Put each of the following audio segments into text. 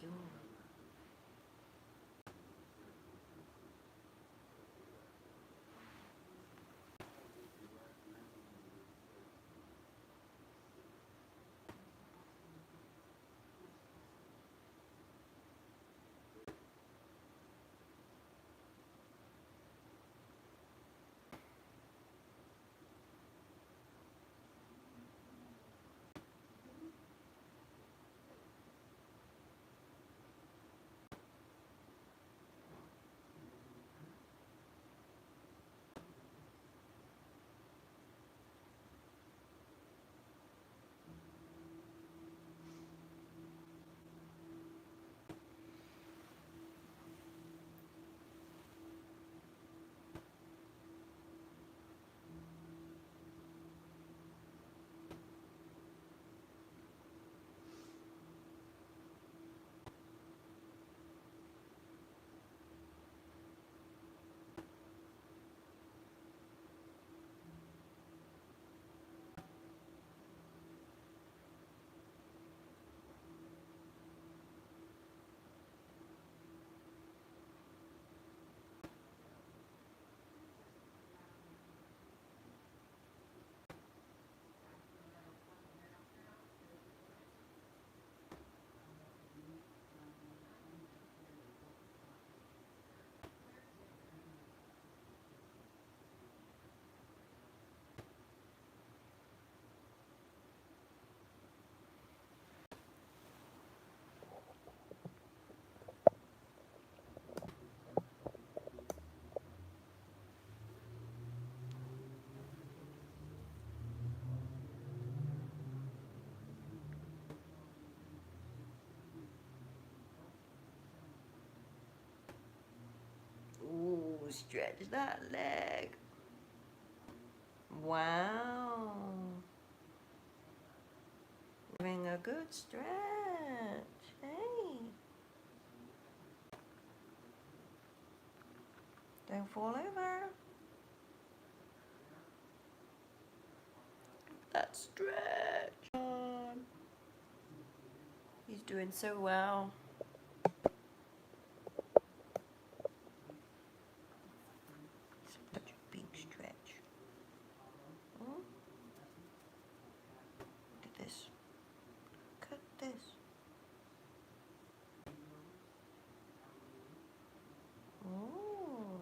you. Ooh, stretch that leg. Wow. Giving a good stretch. Hey. Don't fall over. That stretch. He's doing so well. Such a big stretch. Oh. Look at this. Cut this. Oh.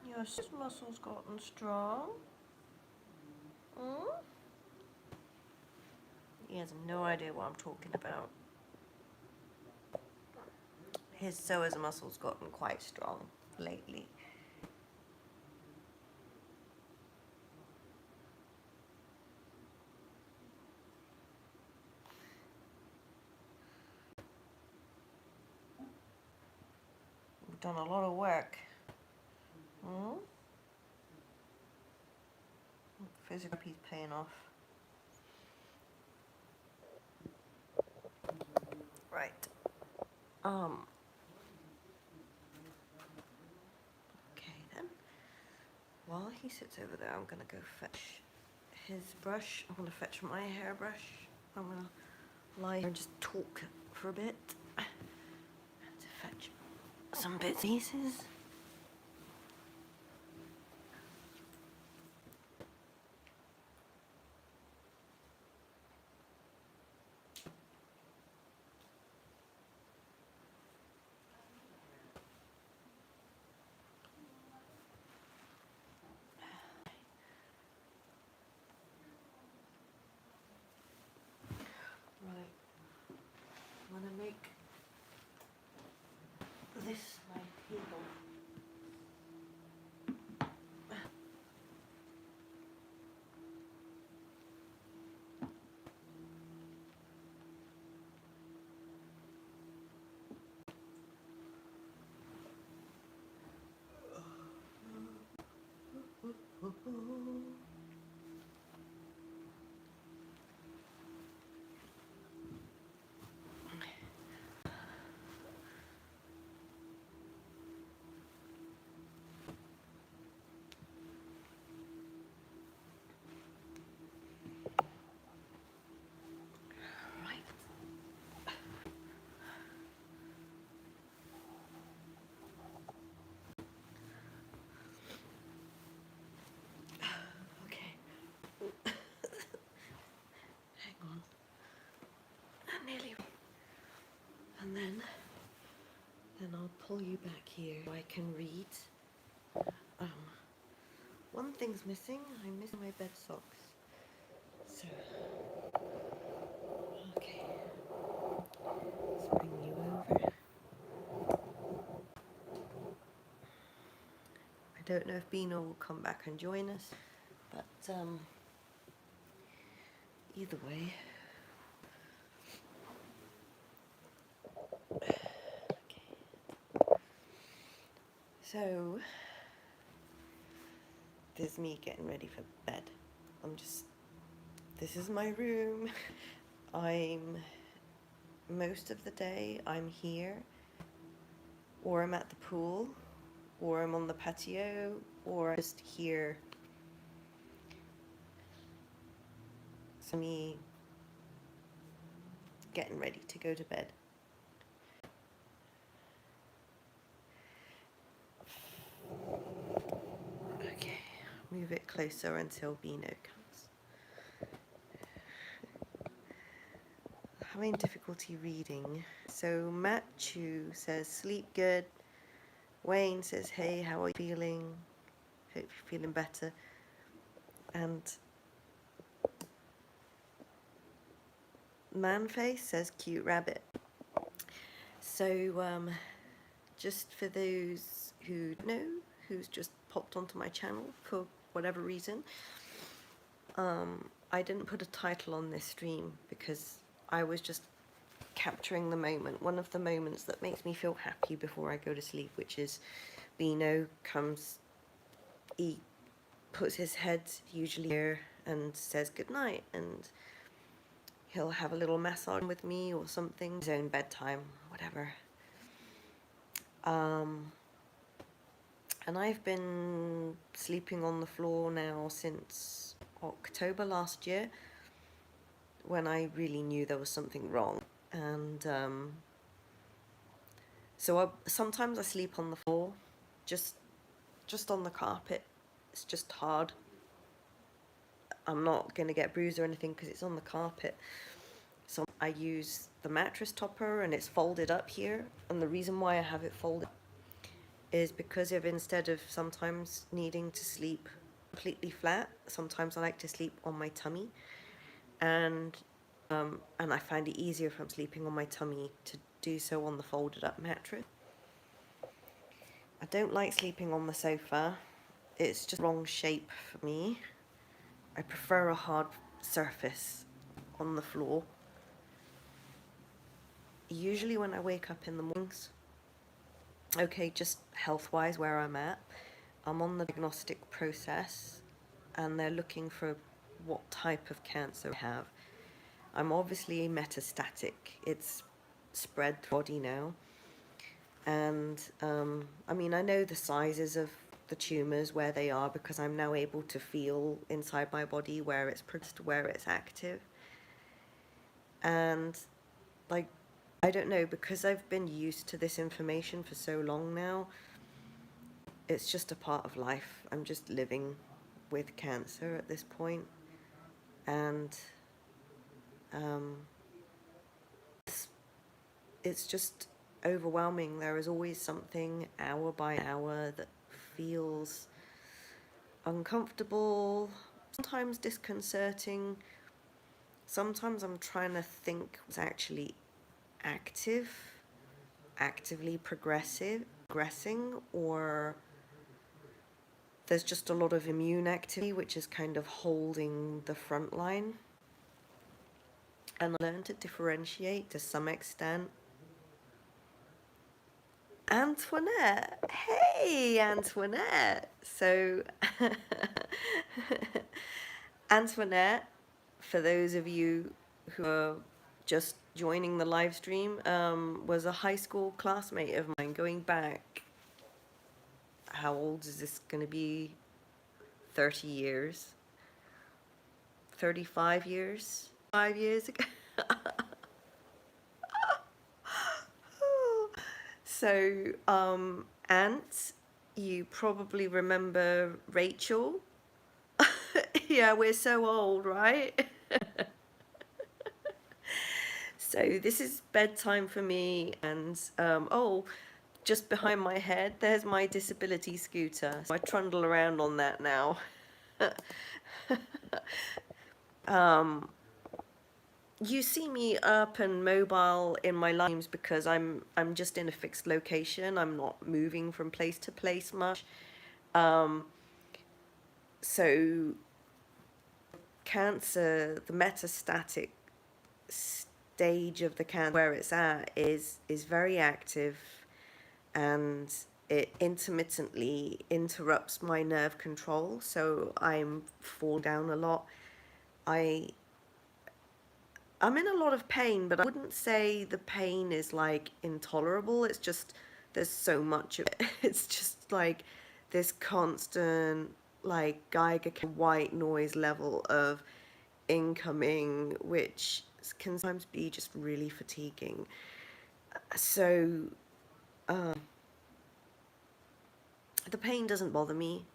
Your muscles gotten strong. Hmm? He has no idea what I'm talking about. His psoas muscles gotten quite strong lately. We've done a lot of work. Hmm? Physiotherapy's paying off. Right. Okay then. While he sits over there, I'm gonna go fetch his brush. I'm gonna fetch my hairbrush. I'm gonna lie here and just talk for a bit. To fetch some bits and pieces. Right. I'm gonna make this my table. and then I'll pull you back here so I can read. One thing's missing. I'm missing my bed socks. So, okay, let's bring you over. I don't know if Bino will come back and join us, but either way. Okay. So, there's me getting ready for bed. This is my room. Most of the day I'm here, or I'm at the pool, or I'm on the patio, or I'm just here. So me getting ready to go to bed. Okay, move it closer until Bino comes. Having difficulty reading. So Matt Chu says, sleep good. Wayne says, hey, how are you feeling? Hope you're feeling better. And Manface says, cute rabbit. So just for those who know, who's just popped onto my channel for whatever reason, I didn't put a title on this stream because I was just capturing the moment, one of the moments that makes me feel happy before I go to sleep, which is Bino comes, he puts his head usually here and says goodnight, and he'll have a little massage with me or something, his own bedtime, whatever. And I've been sleeping on the floor now since October last year, when I really knew there was something wrong. And so sometimes I sleep on the floor, just on the carpet. It's just hard. I'm not going to get bruised or anything because it's on the carpet. So I use the mattress topper, and it's folded up here. And the reason why I have it folded is because instead of sometimes needing to sleep completely flat, sometimes I like to sleep on my tummy. And I find it easier if I'm sleeping on my tummy to do so on the folded up mattress. I don't like sleeping on the sofa. It's just wrong shape for me. I prefer a hard surface on the floor. Usually when I wake up in the mornings, okay, just health-wise where I'm at, I'm on the diagnostic process and they're looking for what type of cancer I have. I'm obviously metastatic. It's spread through the body now. And I mean, I know the sizes of the tumours, where they are, because I'm now able to feel inside my body where it's active. And like, I don't know, because I've been used to this information for so long now, it's just a part of life. I'm just living with cancer at this point. And it's just overwhelming. There is always something hour by hour that feels uncomfortable, sometimes disconcerting. Sometimes I'm trying to think what's actually actively progressing, or there's just a lot of immune activity which is kind of holding the front line. And I learned to differentiate to some extent. Antoinette, hey Antoinette. So Antoinette, for those of you who are just joining the live stream, was a high school classmate of mine going back, how old is this going to be? 30 years? 35 years? 5 years ago? So, Ant, you probably remember Rachel. Yeah, we're so old, right? So this is bedtime for me, and oh, just behind my head, there's my disability scooter. So I trundle around on that now. You see me up and mobile in my lives because I'm just in a fixed location. I'm not moving from place to place much. So cancer, the metastatic stage of the cancer where it's at is very active, and it intermittently interrupts my nerve control, so I'm fall down a lot. I'm in a lot of pain, but I wouldn't say the pain is like intolerable. It's just there's so much of it. It's just like this constant like Geiger white noise level of incoming, which can sometimes be just really fatiguing. So the pain doesn't bother me.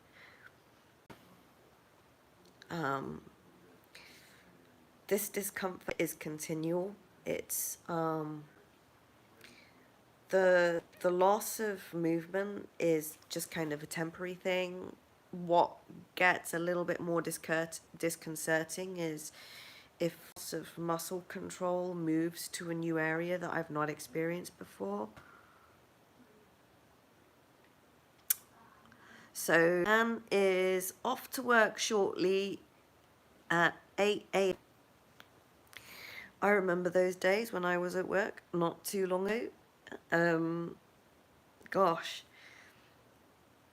This discomfort is continual. It's the loss of movement is just kind of a temporary thing. What gets a little bit more disconcerting is if loss of muscle control moves to a new area that I've not experienced before. So Anne is off to work shortly at 8 a.m. I remember those days when I was at work not too long ago. Gosh,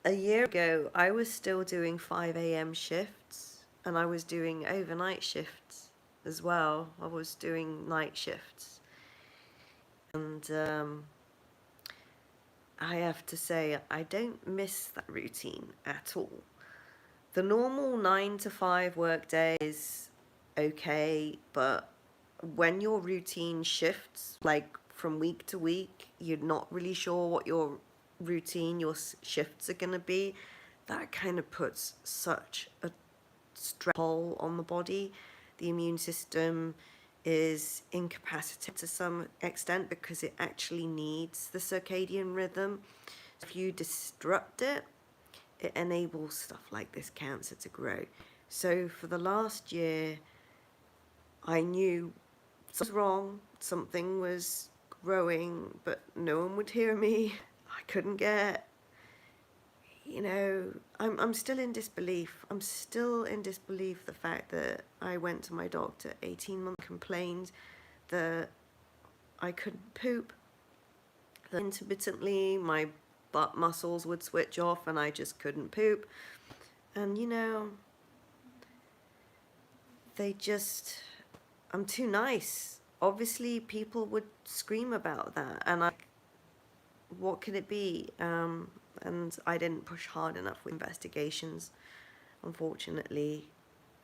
a year ago I was still doing 5 a.m. shifts, and I was doing overnight shifts as well. I was doing night shifts, and I have to say I don't miss that routine at all. The normal 9 to 5 work day is okay, but when your routine shifts, like from week to week, you're not really sure what your routine, your shifts are going to be. That kind of puts such a stress toll on the body. The immune system is incapacitated to some extent because it actually needs the circadian rhythm. If you disrupt it, it enables stuff like this cancer to grow. So for the last year, I knew something was wrong, something was growing, but no one would hear me. I couldn't get, I'm still in disbelief. I'm still in disbelief the fact that I went to my doctor 18 months, complained that I couldn't poop, that intermittently my butt muscles would switch off and I just couldn't poop. And I'm too nice. Obviously people would scream about that, and what could it be? And I didn't push hard enough with investigations, unfortunately.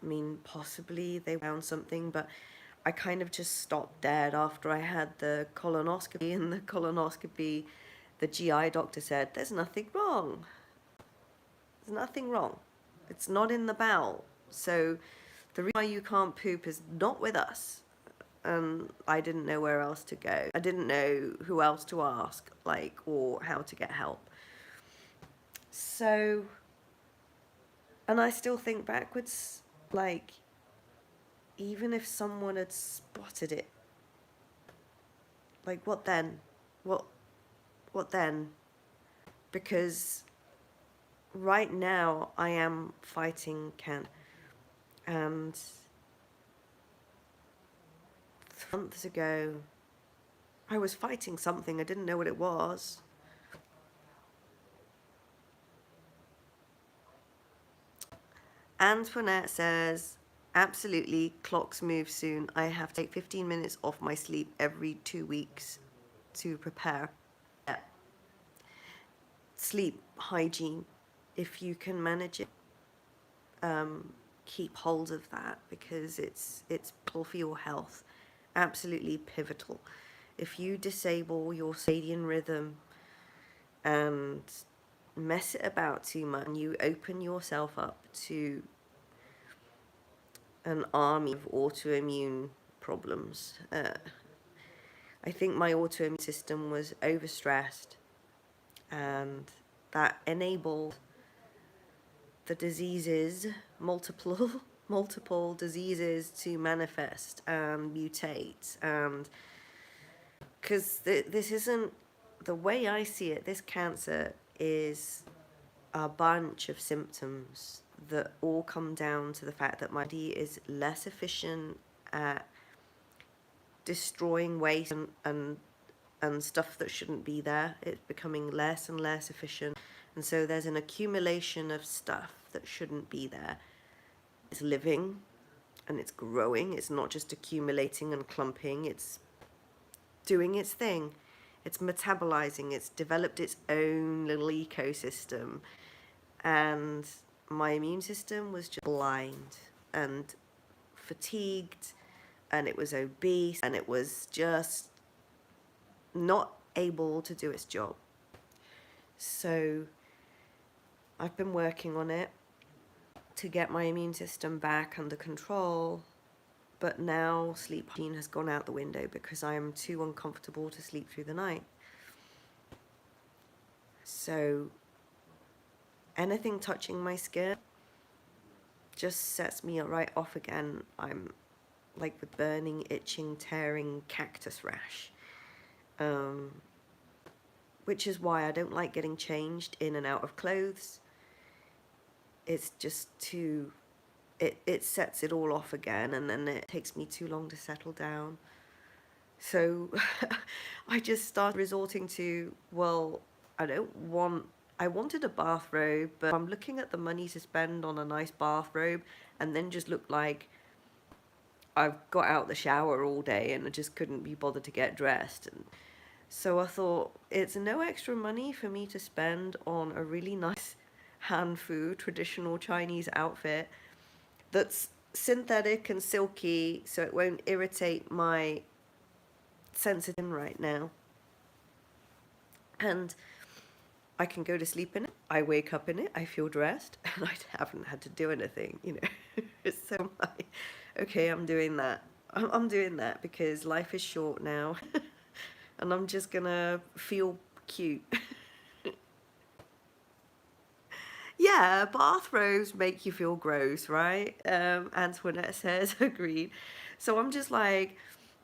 I mean, possibly they found something, but I kind of just stopped dead after I had the colonoscopy. And the colonoscopy, the GI doctor said, there's nothing wrong. There's nothing wrong. It's not in the bowel. So the reason why you can't poop is not with us. And I didn't know where else to go. I didn't know who else to ask, or how to get help. So, and I still think backwards, even if someone had spotted it, what then? What then? Because right now I am fighting cancer, and 3 months ago I was fighting something. I didn't know what it was. Antoinette says, absolutely, clocks move soon. I have to take 15 minutes off my sleep every 2 weeks to prepare. Yeah. Sleep hygiene, if you can manage it, keep hold of that, because it's pivotal for your health. Absolutely pivotal. If you disable your circadian rhythm and mess it about too much, and you open yourself up to an army of autoimmune problems, I think my autoimmune system was overstressed, and that enabled the diseases, multiple diseases to manifest and mutate. And because this isn't, the way I see it, this cancer is a bunch of symptoms that all come down to the fact that my body is less efficient at destroying waste and stuff that shouldn't be there. It's becoming less and less efficient, and so there's an accumulation of stuff that shouldn't be there. It's living and it's growing. It's not just accumulating and clumping. It's doing its thing. It's metabolizing. It's developed its own little ecosystem. And my immune system was just blind and fatigued, and it was obese, and it was just not able to do its job. So I've been working on it to get my immune system back under control, but now sleep hygiene has gone out the window because I am too uncomfortable to sleep through the night. So anything touching my skin just sets me right off again. I'm like with burning, itching, tearing cactus rash. Which is why I don't like getting changed in and out of clothes. It's just too, it sets it all off again, and then it takes me too long to settle down. So I just started resorting to, well, I wanted a bathrobe, but I'm looking at the money to spend on a nice bathrobe and then just look like I've got out the shower all day and I just couldn't be bothered to get dressed. And so I thought, it's no extra money for me to spend on a really nice Han-fu traditional Chinese outfit that's synthetic and silky, so it won't irritate my sensitive right now. And I can go to sleep in it, I wake up in it, I feel dressed, and I haven't had to do anything, you know. So I'm like, okay, I'm doing that. I'm doing that because life is short now. And I'm just gonna feel cute. Yeah, bathrobes make you feel gross, right? Antoinette says, agreed. So I'm just like,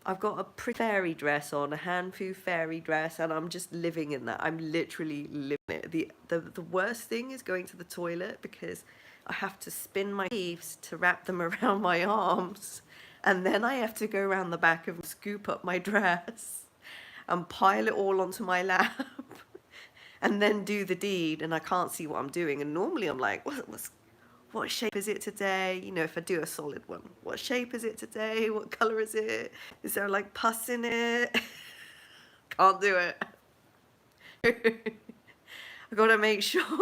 I've got a pretty fairy dress on, a Han-fu fairy dress, and I'm just living in that. I'm literally living it. The worst thing is going to the toilet because I have to spin my sleeves to wrap them around my arms, and then I have to go around the back and scoop up my dress and pile it all onto my lap and then do the deed, and I can't see what I'm doing. And normally I'm like, what shape is it today? You know, if I do a solid one, what shape is it today? What color is it? Is there like pus in it? Can't do it. I gotta make sure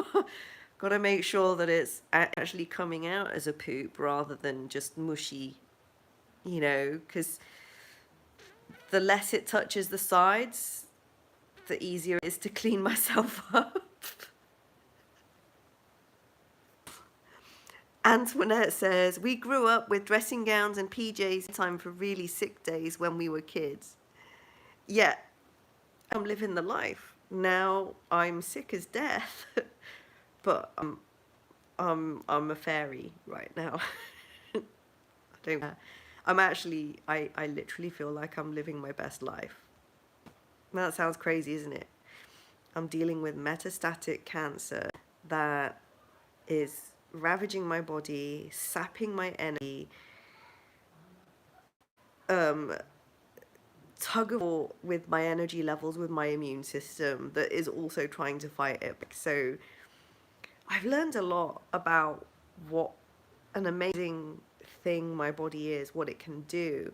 that it's actually coming out as a poop rather than just mushy, you know, because the less it touches the sides, the easier it is to clean myself up. Antoinette says, we grew up with dressing gowns and PJs time for really sick days when we were kids. Yeah, I'm living the life. Now I'm sick as death, but I'm a fairy right now. I literally feel like I'm living my best life. That sounds crazy, isn't it? I'm dealing with metastatic cancer that is ravaging my body, sapping my energy, tug of war with my energy levels, with my immune system that is also trying to fight it. So I've learned a lot about what an amazing thing my body is, what it can do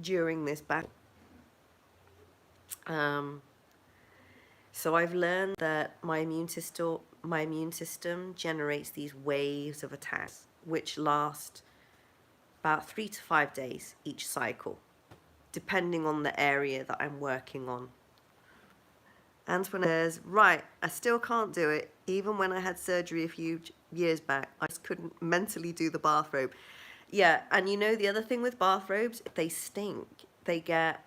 during this battle. So I've learned that my immune system generates these waves of attacks, which last about 3 to 5 days each cycle, depending on the area that I'm working on. Antoinette says, right, I still can't do it. Even when I had surgery a few years back, I just couldn't mentally do the bathrobe. Yeah, and you know the other thing with bathrobes, they stink. They get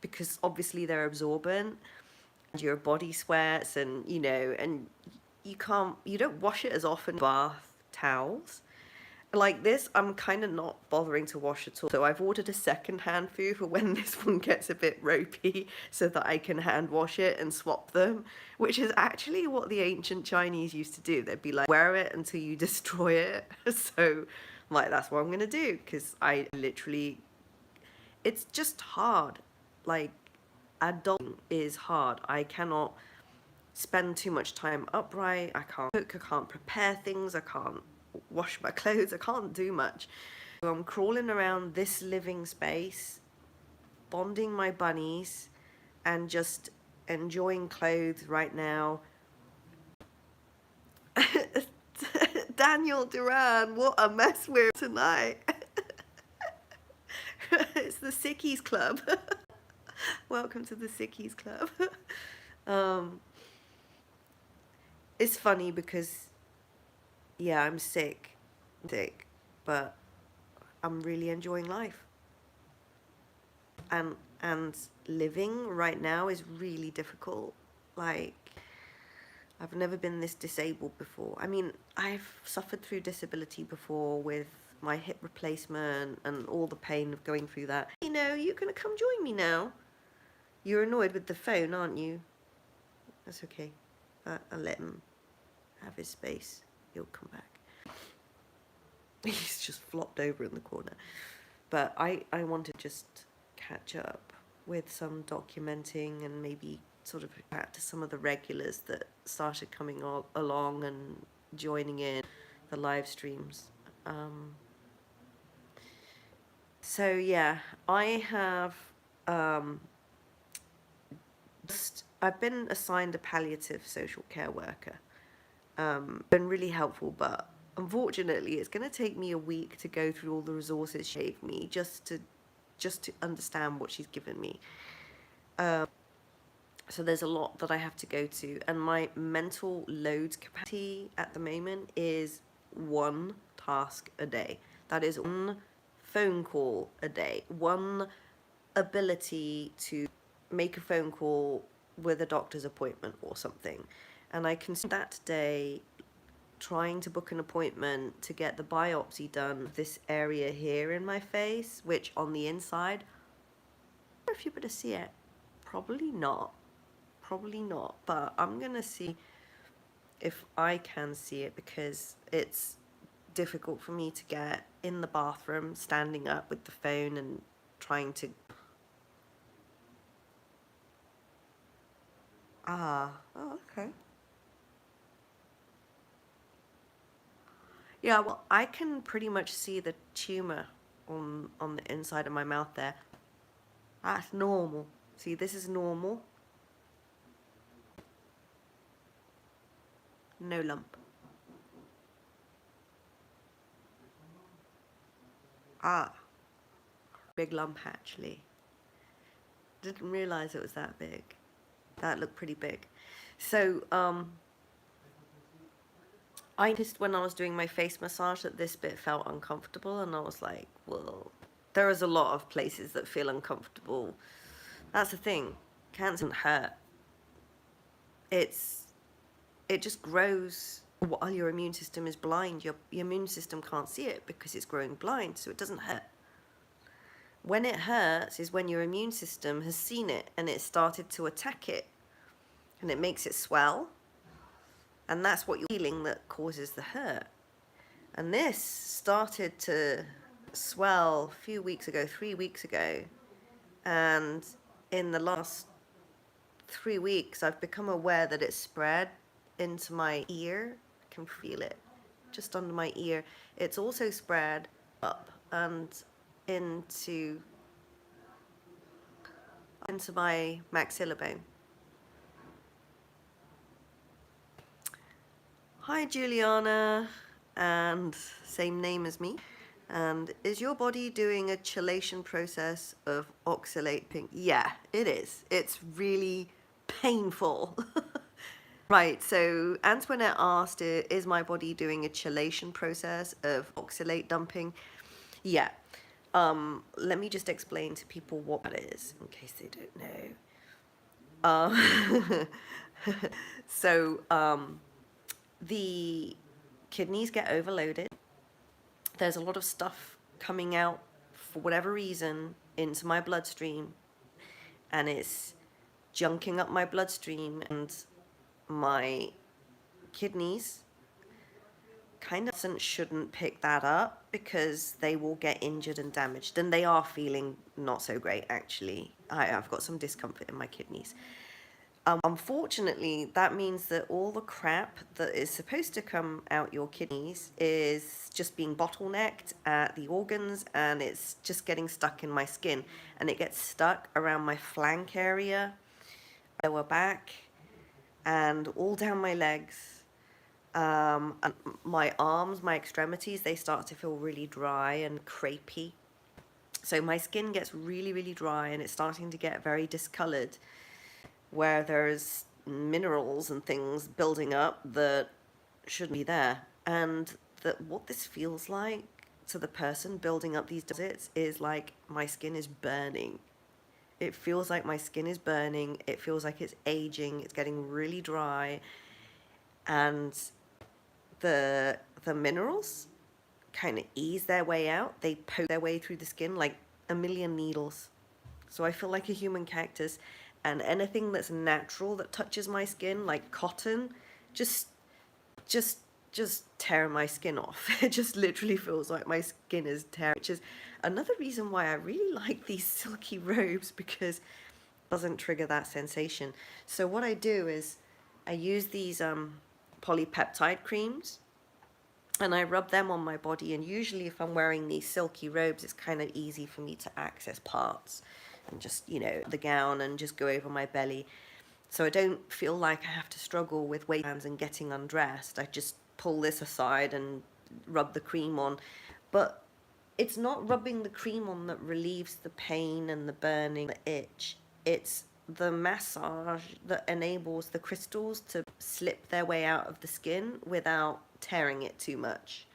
because obviously they're absorbent and your body sweats, and and you don't wash it as often. Bath towels like this, I'm kind of not bothering to wash at all. So I've ordered a second-hand foo for when this one gets a bit ropey, so that I can hand wash it and swap them, which is actually what the ancient Chinese used to do. They'd be like, wear it until you destroy it. So like, that's what I'm gonna do, because I literally, it's just hard. Like, adulting is hard. I cannot spend too much time upright. I can't cook, I can't prepare things, I can't wash my clothes, I can't do much. So I'm crawling around this living space, bonding my bunnies, and just enjoying clothes right now. Daniel Duran, what a mess we're tonight. It's the Sickies Club. Welcome to the Sickies Club. It's funny because, yeah, I'm sick, but I'm really enjoying life. And living right now is really difficult. Like, I've never been this disabled before. I mean, I've suffered through disability before with my hip replacement and all the pain of going through that. You're gonna come join me now. You're annoyed with the phone, aren't you? That's okay. I'll let him have his space. He'll come back. He's just flopped over in the corner. But I want to just catch up with some documenting and maybe sort of back to some of the regulars that started coming along and joining in the live streams. So yeah, I have I've been assigned a palliative social care worker. Been really helpful, but unfortunately it's going to take me a week to go through all the resources she gave me just to understand what she's given me. So there's a lot that I have to go to, and my mental load capacity at the moment is one task a day. That is one phone call a day, one ability to make a phone call with a doctor's appointment or something. And I can spend that day trying to book an appointment to get the biopsy done of this area here in my face, which on the inside, I don't know if you're able to see it. Probably not, but I'm gonna see if I can see it, because it's difficult for me to get in the bathroom standing up with the phone and trying to oh, okay. Yeah, well, I can pretty much see the tumor on the inside of my mouth there. That's normal. See, this is normal. No lump. Ah, big lump actually. Didn't realize it was that big. That looked pretty big. So, I noticed when I was doing my face massage that this bit felt uncomfortable, and I was like, well, there is a lot of places that feel uncomfortable. That's the thing. Cancer doesn't hurt. It just grows while your immune system is blind. Your immune system can't see it because it's growing blind, so it doesn't hurt. When it hurts is when your immune system has seen it and it started to attack it, and it makes it swell. And that's what you're feeling that causes the hurt. And this started to swell a few weeks ago, 3 weeks ago. And in the last 3 weeks, I've become aware that it's spread into my ear. I can feel it just under my ear. It's also spread up and into my maxilla bone. Hi Juliana, and same name as me. And is your body doing a chelation process of oxalating? Yeah, it is. It's really painful. Right, so Antoinette asked, is my body doing a chelation process of oxalate dumping? Yeah. Let me just explain to people what that is, in case they don't know. So, the kidneys get overloaded. There's a lot of stuff coming out for whatever reason into my bloodstream, and it's junking up my bloodstream, and my kidneys kind of shouldn't pick that up because they will get injured and damaged, and they are feeling not so great actually. I've got some discomfort in my kidneys. Unfortunately, that means that all the crap that is supposed to come out your kidneys is just being bottlenecked at the organs, and it's just getting stuck in my skin, and it gets stuck around my flank area, lower back, and all down my legs. And my arms, my extremities, they start to feel really dry and crepey. So my skin gets really, really dry, and it's starting to get very discolored, where there's minerals and things building up that shouldn't be there. And that what this feels like to the person building up these deposits is like my skin is burning. It feels like my skin is burning. It feels like it's aging. It's getting really dry. And the minerals kind of ease their way out. They poke their way through the skin like a million needles. So I feel like a human cactus, and anything that's natural that touches my skin, like cotton, just tear my skin off. It just literally feels like my skin is tearing, which is another reason why I really like these silky robes, because it doesn't trigger that sensation. So what I do is I use these polypeptide creams, and I rub them on my body, and usually if I'm wearing these silky robes, it's kind of easy for me to access parts and just, you know, the gown and just go over my belly. So I don't feel like I have to struggle with waistbands and getting undressed. I just pull this aside and rub the cream on. But it's not rubbing the cream on that relieves the pain and the burning, the itch. It's the massage that enables the crystals to slip their way out of the skin without tearing it too much.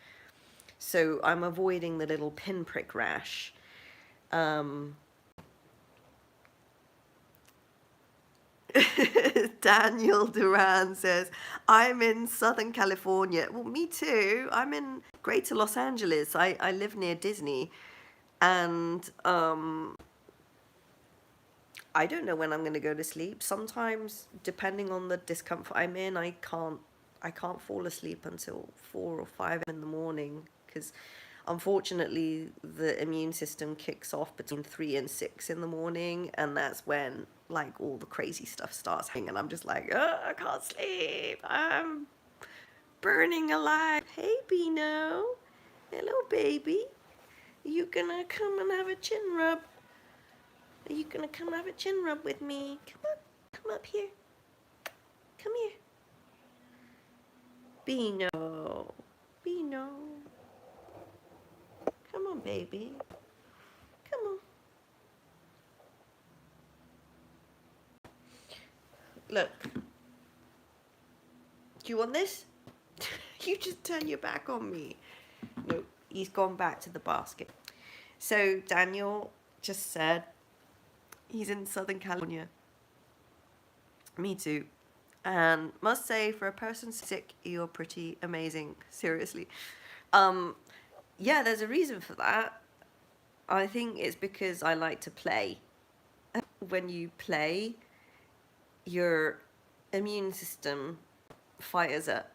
So I'm avoiding the little pinprick rash. Daniel Duran says, I'm in Southern California. Well, me too. I'm in Greater Los Angeles. I live near Disney. And I don't know when I'm going to go to sleep. Sometimes, depending on the discomfort I'm in, I can't fall asleep until 4 or 5 in the morning, because unfortunately the immune system kicks off between 3 and 6 in the morning, and that's when like all the crazy stuff starts happening, and I'm just like, oh, I can't sleep, I'm burning alive. Hey Beano, hello baby, are you gonna come and have a chin rub? Are you gonna come have a chin rub with me? Come up here, come here. Beano, Beano, come on baby, come on. Look, do you want this? You just turn your back on me. Nope, he's gone back to the basket. So Daniel just said he's in Southern California. Me too. And must say, for a person sick, you're pretty amazing. Seriously. Yeah, there's a reason for that. I think it's because I like to play. When you play, your immune system fires up.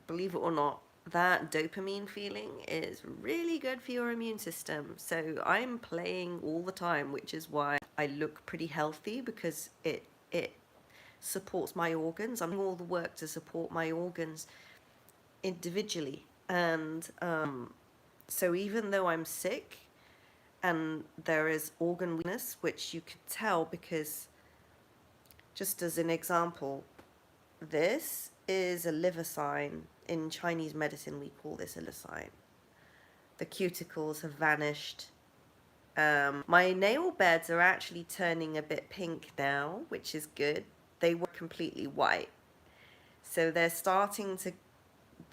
Believe it or not, that dopamine feeling is really good for your immune system. So I'm playing all the time, which is why I look pretty healthy, because it supports my organs. I'm doing all the work to support my organs individually. And so even though I'm sick and there is organ weakness, which you could tell, because just as an example, this is a liver sign. In Chinese medicine, we call this a liver sign. The cuticles have vanished. My nail beds are actually turning a bit pink now, which is good. They were completely white. So they're starting to,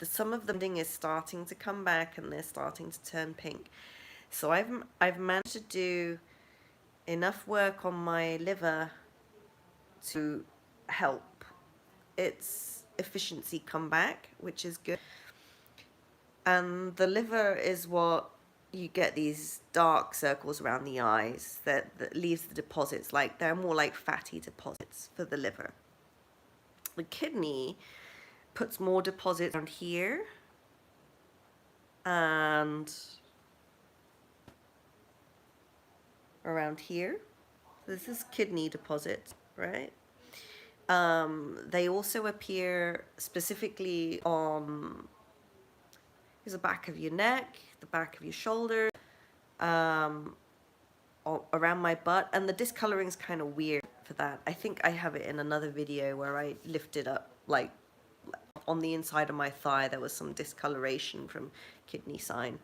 some of the bending is starting to come back, and they're starting to turn pink. So I've managed to do enough work on my liver to help its efficiency come back, which is good. And the liver is what you get these dark circles around the eyes that leaves the deposits, like they're more like fatty deposits for the liver. The kidney puts more deposits around here and around here. This is kidney deposits, right? They also appear specifically on the back of your neck, the back of your shoulder, around my butt, and the discoloring is kind of weird for that. I think I have it in another video where I lifted up, like on the inside of my thigh, there was some discoloration from kidney sign.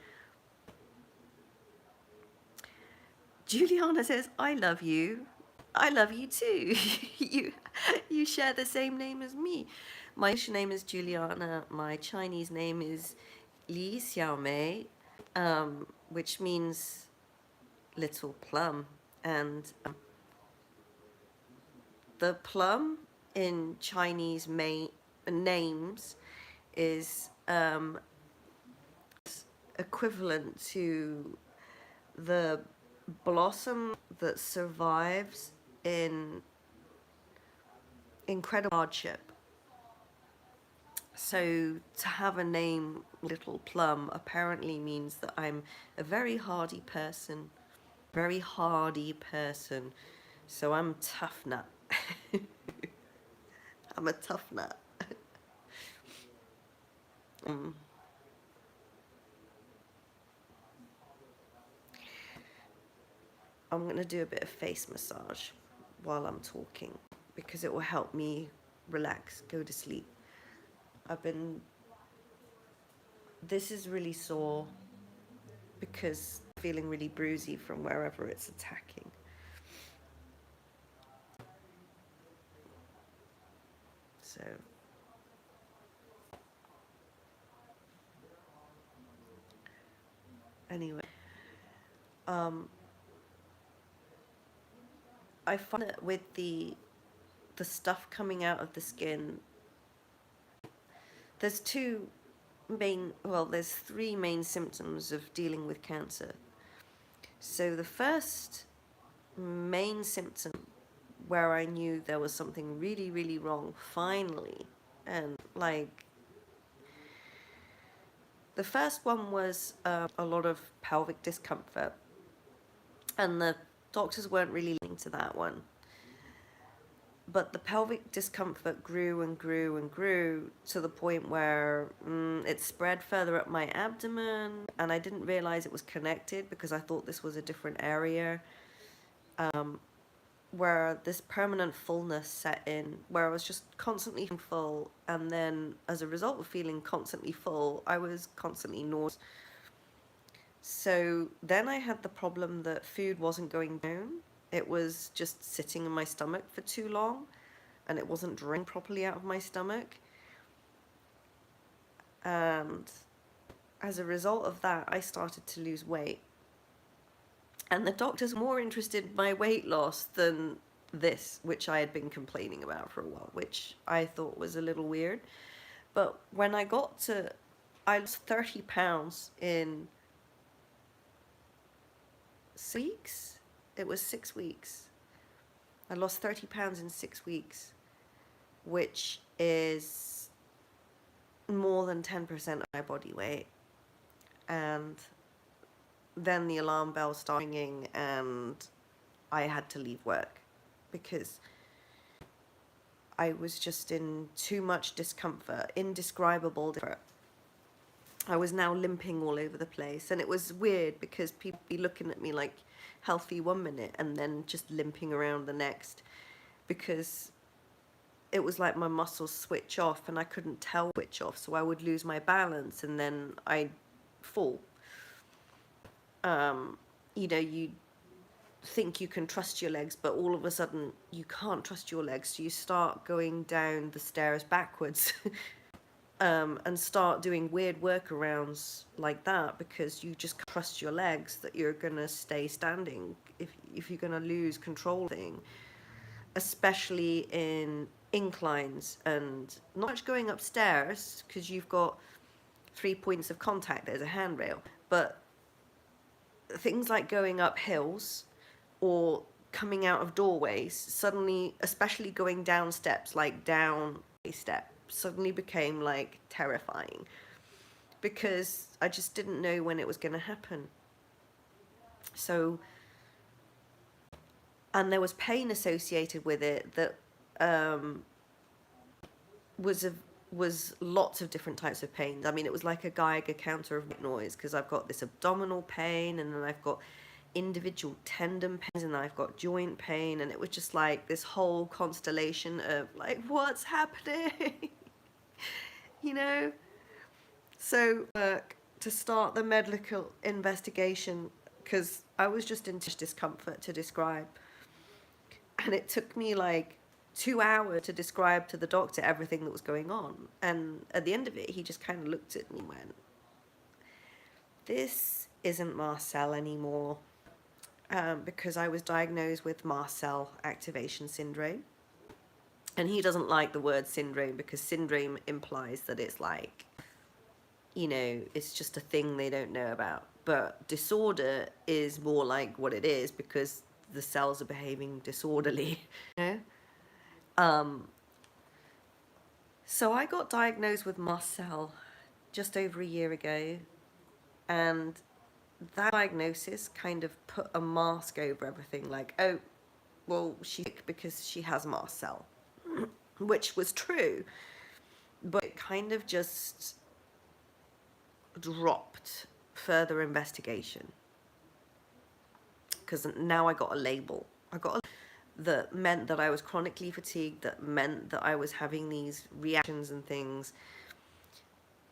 Juliana says, I love you. I love you too. you share the same name as me. My English name is Juliana. My Chinese name is Li Xiaomei, which means little plum. And the plum in Chinese names is equivalent to the blossom that survives in incredible hardship. So to have a name Little Plum apparently means that I'm a very hardy person. So I'm tough nut. I'm a tough nut. I'm going to do a bit of face massage while I'm talking because it will help me relax, go to sleep. This is really sore because I'm feeling really bruisey from wherever it's attacking. So anyway, I find that with the stuff coming out of the skin, there's three main symptoms of dealing with cancer. So the first main symptom where I knew there was something really, really wrong, finally, and like, the first one was a lot of pelvic discomfort, and the doctors weren't really listening to that one. But the pelvic discomfort grew and grew and grew to the point where it spread further up my abdomen, and I didn't realize it was connected because I thought this was a different area, where this permanent fullness set in, where I was just constantly full, and then as a result of feeling constantly full, I was constantly nauseous. So then I had the problem that food wasn't going down. It was just sitting in my stomach for too long, and it wasn't draining properly out of my stomach. And as a result of that, I started to lose weight. And the doctors were more interested in my weight loss than this, which I had been complaining about for a while, which I thought was a little weird. But when I lost 30 pounds in 6 weeks. It was 6 weeks. I lost 30 pounds in 6 weeks, which is more than 10% of my body weight. And then the alarm bell started ringing and I had to leave work because I was just in too much discomfort, indescribable discomfort. I was now limping all over the place, and it was weird because people would be looking at me like healthy 1 minute and then just limping around the next, because it was like my muscles switch off and I couldn't tell which off, so I would lose my balance and then I'd fall. You think you can trust your legs, but all of a sudden you can't trust your legs, so you start going down the stairs backwards. and start doing weird workarounds like that, because you just trust your legs that you're gonna stay standing if you're gonna lose control thing, especially in inclines and not much going upstairs because you've got 3 points of contact. There's a handrail, but things like going up hills or coming out of doorways suddenly, especially going down steps, like down a step, suddenly became like terrifying because I just didn't know when it was going to happen. So, and there was pain associated with it that was a was lots of different types of pains. I mean, it was like a Geiger counter of noise, because I've got this abdominal pain, and then I've got individual tendon pains, and then I've got joint pain, and it was just like this whole constellation of like, what's happening? You know? So to start the medical investigation, because I was just in discomfort to describe, and it took me like 2 hours to describe to the doctor everything that was going on. And at the end of it, he just kind of looked at me and went, this isn't mast cell anymore, because I was diagnosed with mast cell activation syndrome. And he doesn't like the word syndrome, because syndrome implies that it's like, you know, it's just a thing they don't know about. But disorder is more like what it is, because the cells are behaving disorderly, you know? So I got diagnosed with mast cell just over a year ago, and that diagnosis kind of put a mask over everything, like, oh, well, she's sick because she has mast cell, which was true, but it kind of just dropped further investigation, because now I got a label. That meant that I was chronically fatigued, that meant that I was having these reactions and things,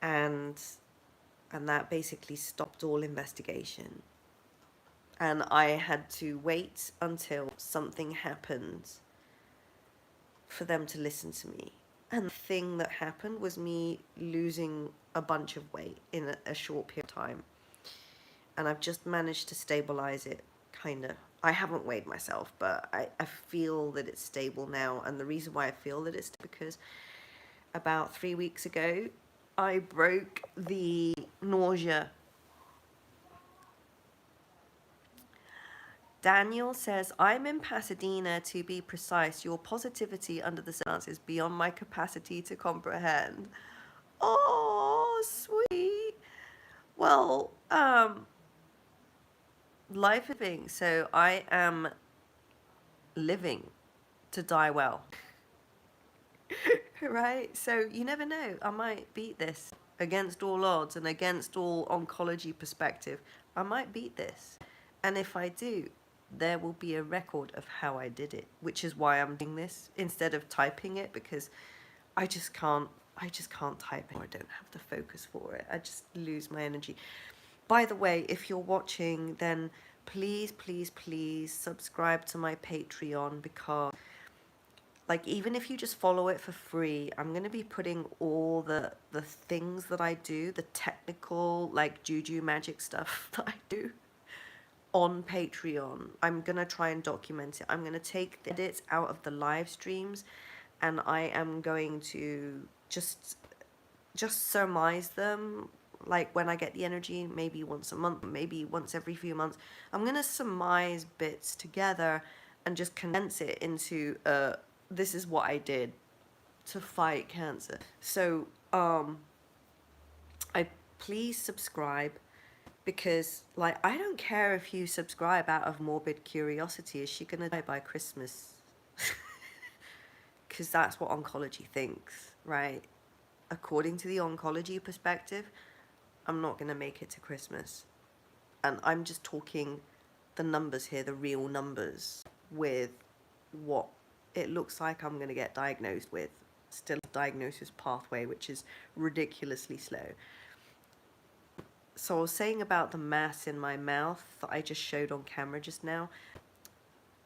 and that basically stopped all investigation. And I had to wait until something happened for them to listen to me. And the thing that happened was me losing a bunch of weight in a short period of time. And I've just managed to stabilize it, kind of. I haven't weighed myself, but I feel that it's stable now. And the reason why I feel that it's because about 3 weeks ago, I broke the nausea. Daniel says, I'm in Pasadena, to be precise. Your positivity under the circumstances is beyond my capacity to comprehend. Oh, sweet. Well, life is living, so I am living to die well. Right? So you never know. I might beat this against all odds and against all oncology perspective. I might beat this. And if I do, there will be a record of how I did it, which is why I'm doing this instead of typing it, because I just can't type it. I don't have the focus for it. I just lose my energy. By the way, if you're watching, then please, please, please subscribe to my Patreon, because like, even if you just follow it for free, I'm going to be putting all the things that I do, the technical, like, juju magic stuff that I do on Patreon. I'm going to try and document it. I'm going to take the edits out of the live streams, and I am going to just surmise them, like, when I get the energy, maybe once a month, maybe once every few months. I'm going to surmise bits together and just condense it into this is what I did to fight cancer. So I please subscribe, because like, I don't care if you subscribe out of morbid curiosity. Is she gonna die by Christmas? Because that's what oncology thinks, right? According to the oncology perspective, I'm not gonna make it to Christmas. And I'm just talking the numbers here, the real numbers, with what it looks like I'm going to get diagnosed with. Still a diagnosis pathway, which is ridiculously slow. So I was saying about the mass in my mouth that I just showed on camera just now.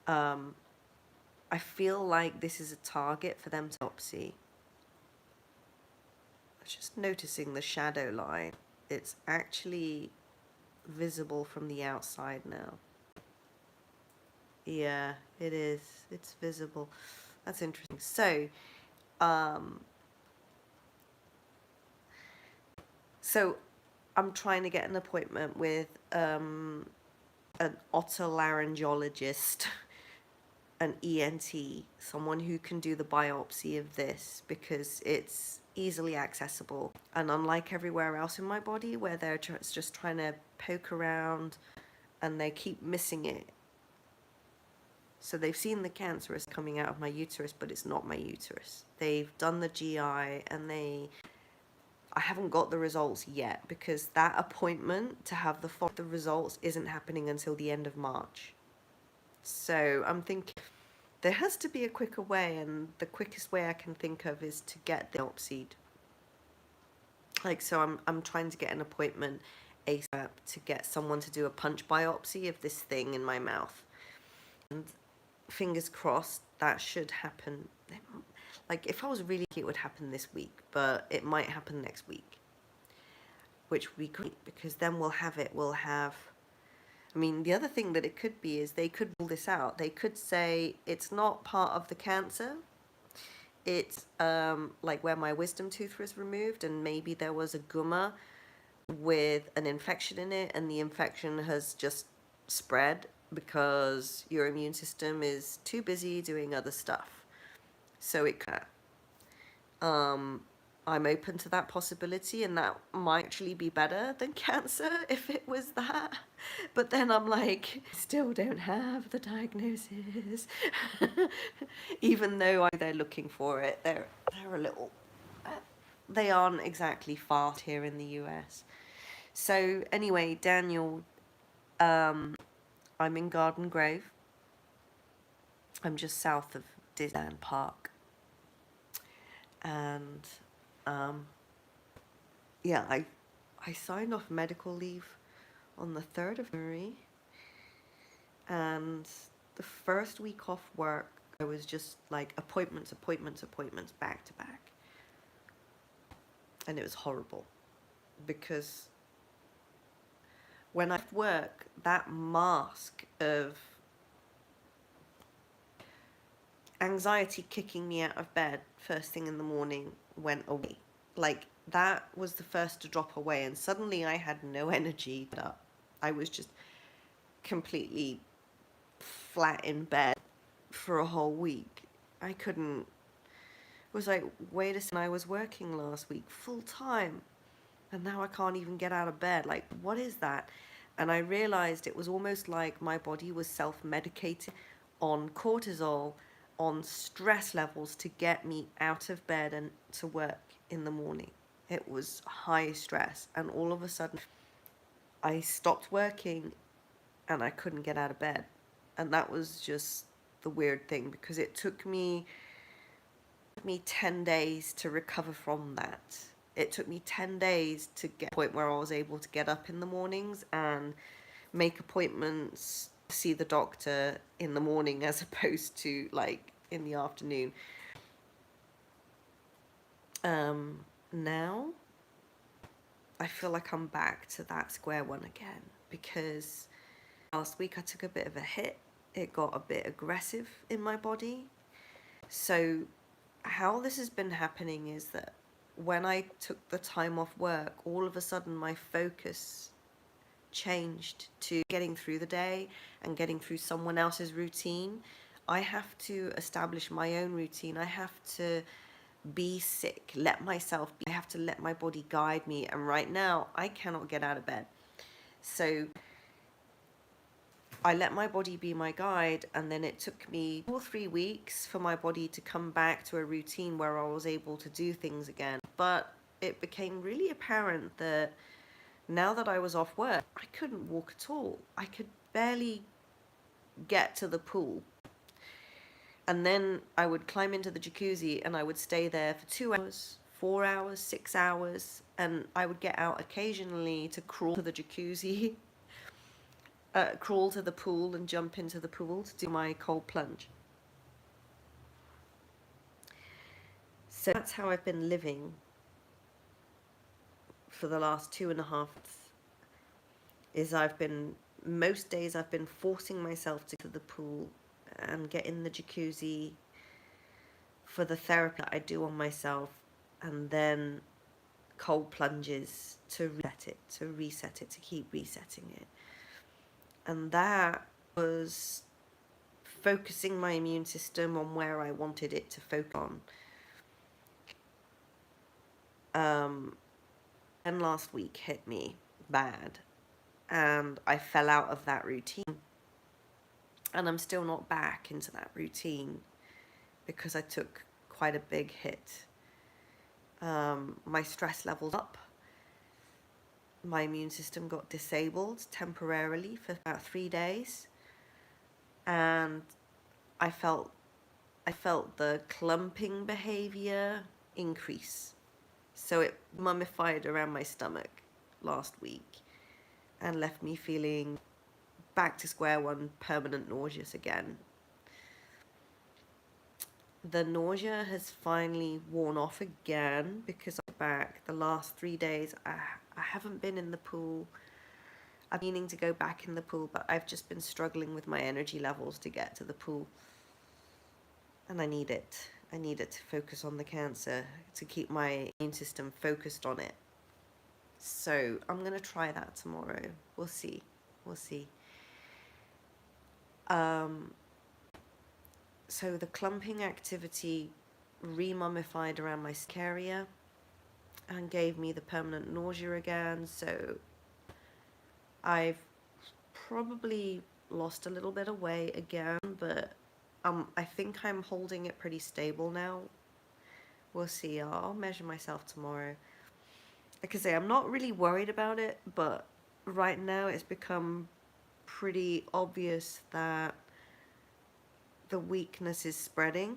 I feel like this is a target for them to biopsy. Just noticing the shadow line. It's actually visible from the outside now. Yeah, it is. It's visible. That's interesting. So, so I'm trying to get an appointment with an otolaryngologist, an ENT, someone who can do the biopsy of this, because it's easily accessible. And unlike everywhere else in my body where they're just trying to poke around and they keep missing it. So they've seen the cancer is coming out of my uterus, but it's not my uterus. They've done the GI and I haven't got the results yet, because that appointment to have the results isn't happening until the end of March. So I'm thinking there has to be a quicker way, and the quickest way I can think of is to get the biopsied. Like, so I'm trying to get an appointment ASAP to get someone to do a punch biopsy of this thing in my mouth. And fingers crossed that should happen. Like, if I was really lucky, it would happen this week, but it might happen next week, which would be great, because then we'll have, I mean, the other thing that it could be is they could rule this out. They could say it's not part of the cancer. It's like where my wisdom tooth was removed, and maybe there was a gumma with an infection in it, and the infection has just spread because your immune system is too busy doing other stuff. So it could. I'm open to that possibility, and that might actually be better than cancer if it was that. But then I'm like, still don't have the diagnosis. Even though they're looking for it, they're a little, they aren't exactly fast here in the US. So anyway, Daniel, I'm in Garden Grove. I'm just south of Disneyland Park. And yeah, I signed off medical leave on the 3rd of January, and the first week off work I was just like appointments back to back, and it was horrible, because when I work, that mask of anxiety kicking me out of bed first thing in the morning went away. Like, that was the first to drop away, and suddenly I had no energy up. I was just completely flat in bed for a whole week. I couldn't, it was like, wait a second, I was working last week full time, and now I can't even get out of bed. Like, what is that? And I realized it was almost like my body was self-medicating on cortisol, on stress levels, to get me out of bed and to work in the morning. It was high stress, and all of a sudden I stopped working and I couldn't get out of bed. And that was just the weird thing, because it took me 10 days to recover from that. It took me 10 days to get to the point where I was able to get up in the mornings and make appointments, see the doctor in the morning as opposed to like in the afternoon. Now I feel like I'm back to that square one again, because last week I took a bit of a hit. It got a bit aggressive in my body. So how this has been happening is that when I took the time off work, all of a sudden my focus changed to getting through the day and getting through someone else's routine. I have to establish my own routine. I have to be sick, let myself be. I have to let my body guide me. And right now, I cannot get out of bed. So I let my body be my guide, and then it took me 2 or 3 weeks for my body to come back to a routine where I was able to do things again. But it became really apparent that now that I was off work, I couldn't walk at all. I could barely get to the pool. And then I would climb into the jacuzzi and I would stay there for 2 hours, 4 hours, 6 hours, and I would get out occasionally to crawl to the jacuzzi, crawl to the pool and jump into the pool to do my cold plunge. So that's how I've been living for the last 2.5 months is most days I've been forcing myself to the pool and get in the jacuzzi for the therapy that I do on myself, and then cold plunges to reset it, to keep resetting it. And that was focusing my immune system on where I wanted it to focus on. And last week hit me bad, and I fell out of that routine, and I'm still not back into that routine because I took quite a big hit. My stress levels up. My immune system got disabled temporarily for about 3 days, and I felt the clumping behavior increase. So it mummified around my stomach last week and left me feeling back to square one, permanent nauseous again. The nausea has finally worn off again because I'm back. The last 3 days I haven't been in the pool. I'm meaning to go back in the pool, but I've just been struggling with my energy levels to get to the pool. And I need it. I need it to focus on the cancer, to keep my immune system focused on it. So I'm going to try that tomorrow. We'll see. We'll see. So the clumping activity remummified around my skin area and gave me the permanent nausea again. So I've probably lost a little bit of weight again, but I think I'm holding it pretty stable now. We'll see. I'll measure myself tomorrow. Like I say, I'm not really worried about it, but right now it's become pretty obvious that the weakness is spreading.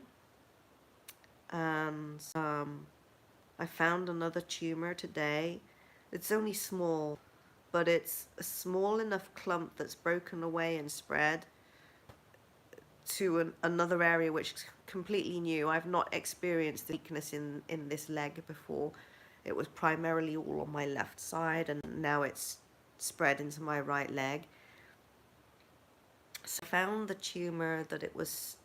And I found another tumor today. It's only small, but it's a small enough clump that's broken away and spread to another area which is completely new. I've not experienced the weakness in this leg before. It was primarily all on my left side, and now it's spread into my right leg. So I found the tumor that was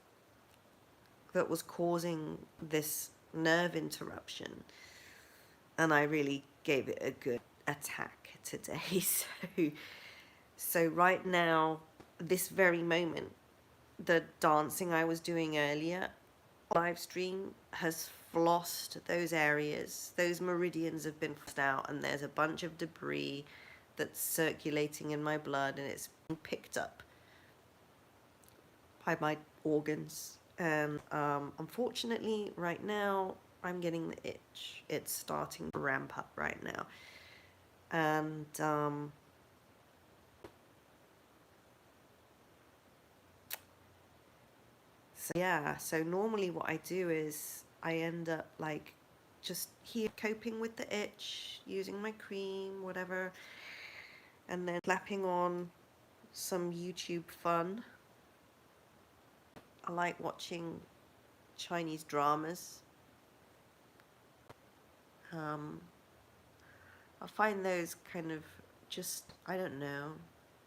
causing this nerve interruption, and I really gave it a good attack today. So right now, this very moment, the dancing I was doing earlier, live stream has flossed those areas. Those meridians have been flossed out, and there's a bunch of debris that's circulating in my blood, and it's being picked up by my organs. And unfortunately, right now, I'm getting the itch. It's starting to ramp up right now. And so yeah, so normally what I do is I end up like just here coping with the itch, using my cream, whatever, and then slapping on some YouTube fun. I like watching Chinese dramas. I find those kind of just, I don't know,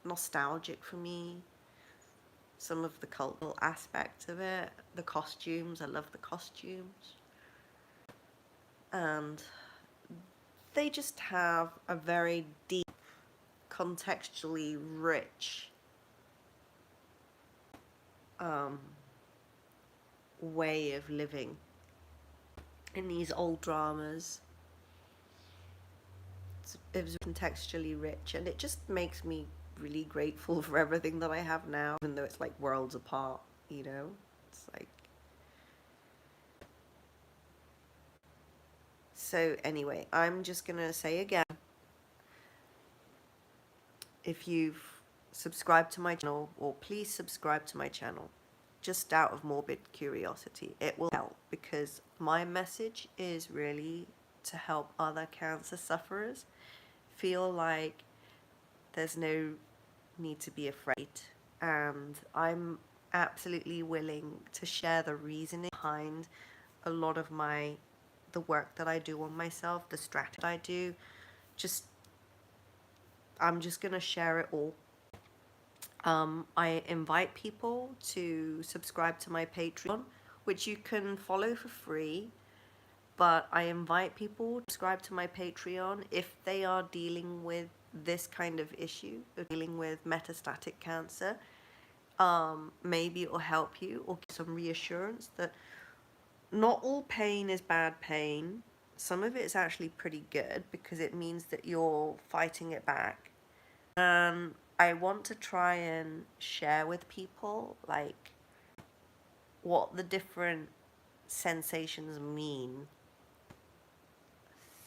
nostalgic for me. Some of the cultural aspects of it, the costumes, I love the costumes. And they just have a very deep, contextually rich way of living in these old dramas. It was contextually rich, and it just makes me really grateful for everything that I have now, even though it's like worlds apart, you know? It's like... So anyway, I'm just gonna say again, if you've subscribed to my channel, or please subscribe to my channel, just out of morbid curiosity. It will help, because my message is really to help other cancer sufferers feel like there's no need to be afraid. And I'm absolutely willing to share the reasoning behind a lot of the work that I do on myself, the strategy I do, I'm just gonna share it all. I invite people to subscribe to my Patreon, which you can follow for free. But I invite people to subscribe to my Patreon if they are dealing with this kind of issue, or dealing with metastatic cancer. Maybe it will help you or give some reassurance that not all pain is bad pain. Some of it is actually pretty good because it means that you're fighting it back. I want to try and share with people like what the different sensations mean.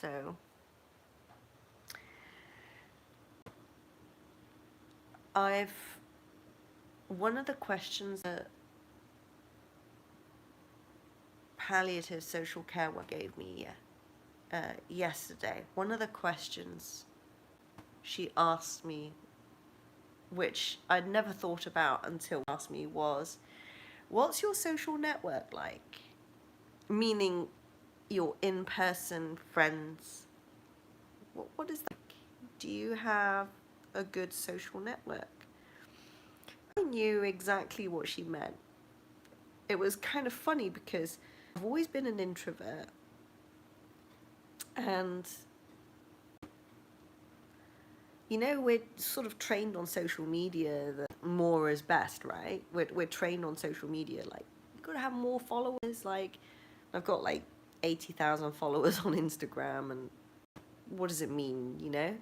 So one of the questions that palliative social care worker gave me yesterday, one of the questions she asked me, which I'd never thought about until she asked me, was, what's your social network like? Meaning your in-person friends. What is that? Do you have a good social network? I knew exactly what she meant. It was kind of funny because I've always been an introvert, and you know, we're sort of trained on social media that more is best, right? We're trained on social media like you've got to have more followers. Like I've got like 80,000 followers on Instagram, and what does it mean, you know?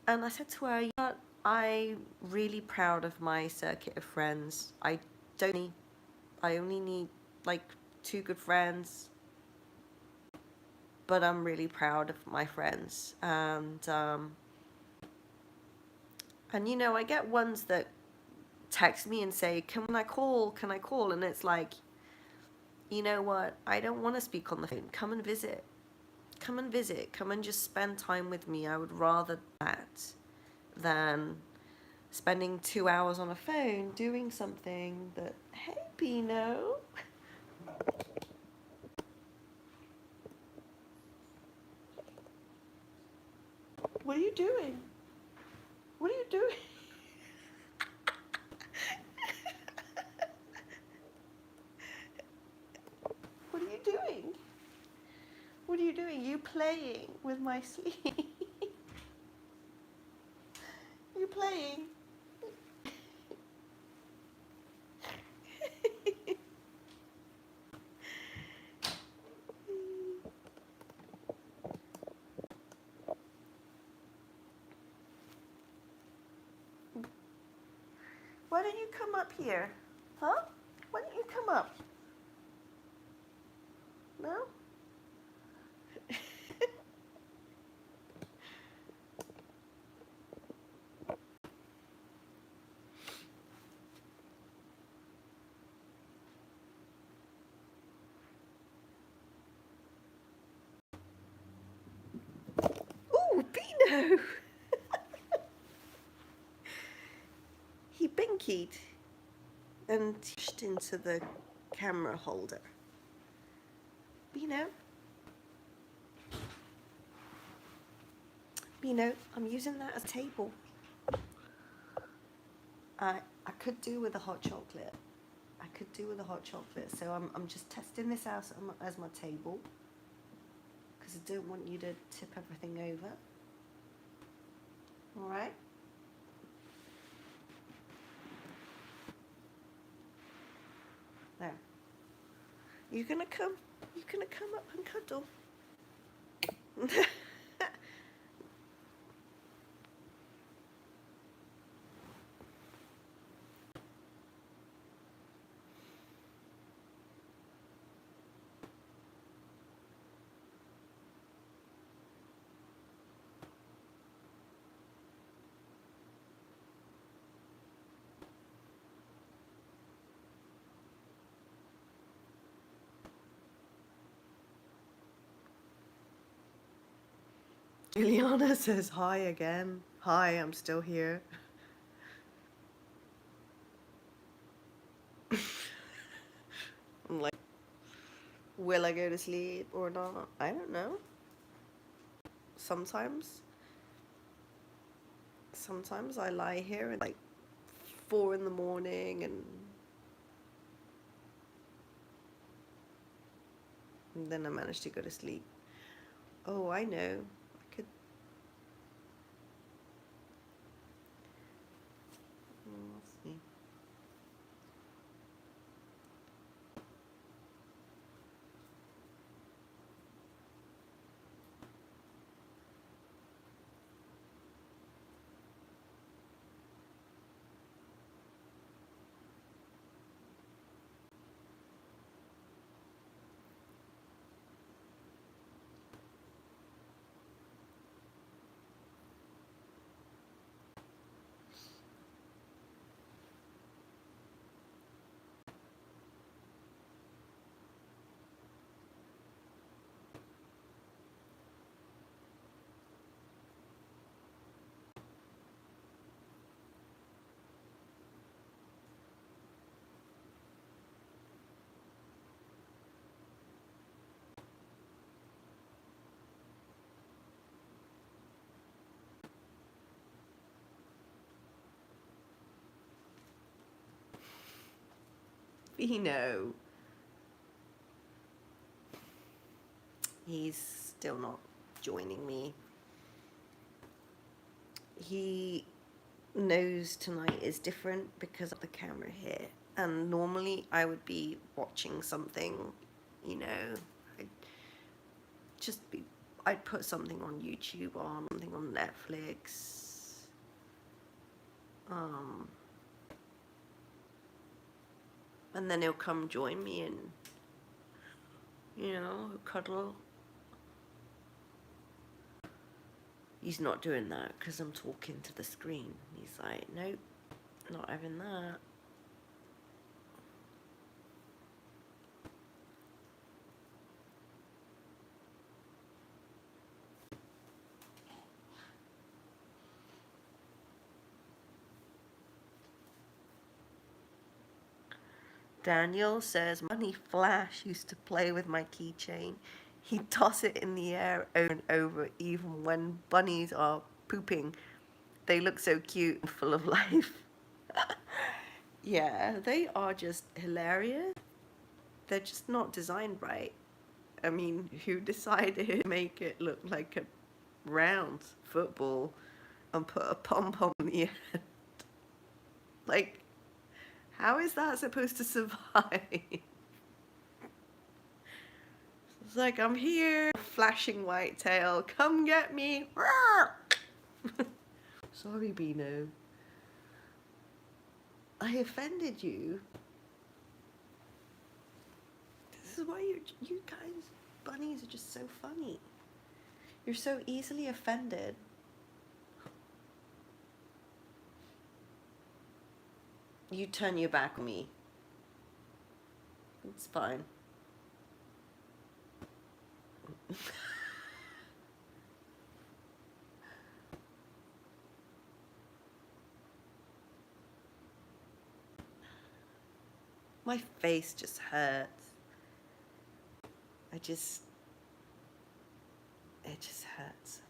And I said to her, yeah, I'm really proud of my circuit of friends. I only need like 2 good friends, but I'm really proud of my friends. And you know, I get ones that text me and say, can I call? Can I call? And it's like, you know what? I don't want to speak on the phone. Come and visit. Come and visit. Come and just spend time with me. I would rather that than spending 2 hours on a phone doing something that, hey, Pino. What are you doing? What are you doing? What are you doing? What are you doing? You playing with my sleeve? You playing? Why don't you come up here? Huh? Why don't you come up? No? Ooh, Pino! He binkied and pushed into the camera holder. Bino, I'm using that as a table. I could do with a hot chocolate. So I'm just testing this out as my table because I don't want you to tip everything over. All right. There. You're gonna come up and cuddle. Juliana says hi again. Hi, I'm still here. I'm like, will I go to sleep or not? I don't know. sometimes I lie here at like 4 in the morning and then I manage to go to sleep. Oh, I know. I could. Let's see. Vino. He's still not joining me. He knows tonight is different because of the camera here. And normally I would be watching something, you know, I'd just be, I'd put something on YouTube on, something on Netflix. And then he'll come join me and, you know, cuddle. He's not doing that because I'm talking to the screen. He's like, nope, not having that. Daniel says, Money Flash used to play with my keychain. He'd toss it in the air over and over, even when bunnies are pooping. They look so cute and full of life. Yeah, they are just hilarious. They're just not designed right. I mean, who decided to make it look like a round football and put a pom-pom in the end? Like, how is that supposed to survive? It's like, I'm here, flashing white tail, come get me. Sorry, Beano. I offended you. This is why you guys, bunnies, are just so funny. You're so easily offended. You turn your back on me. It's fine. My face just hurts. It just hurts.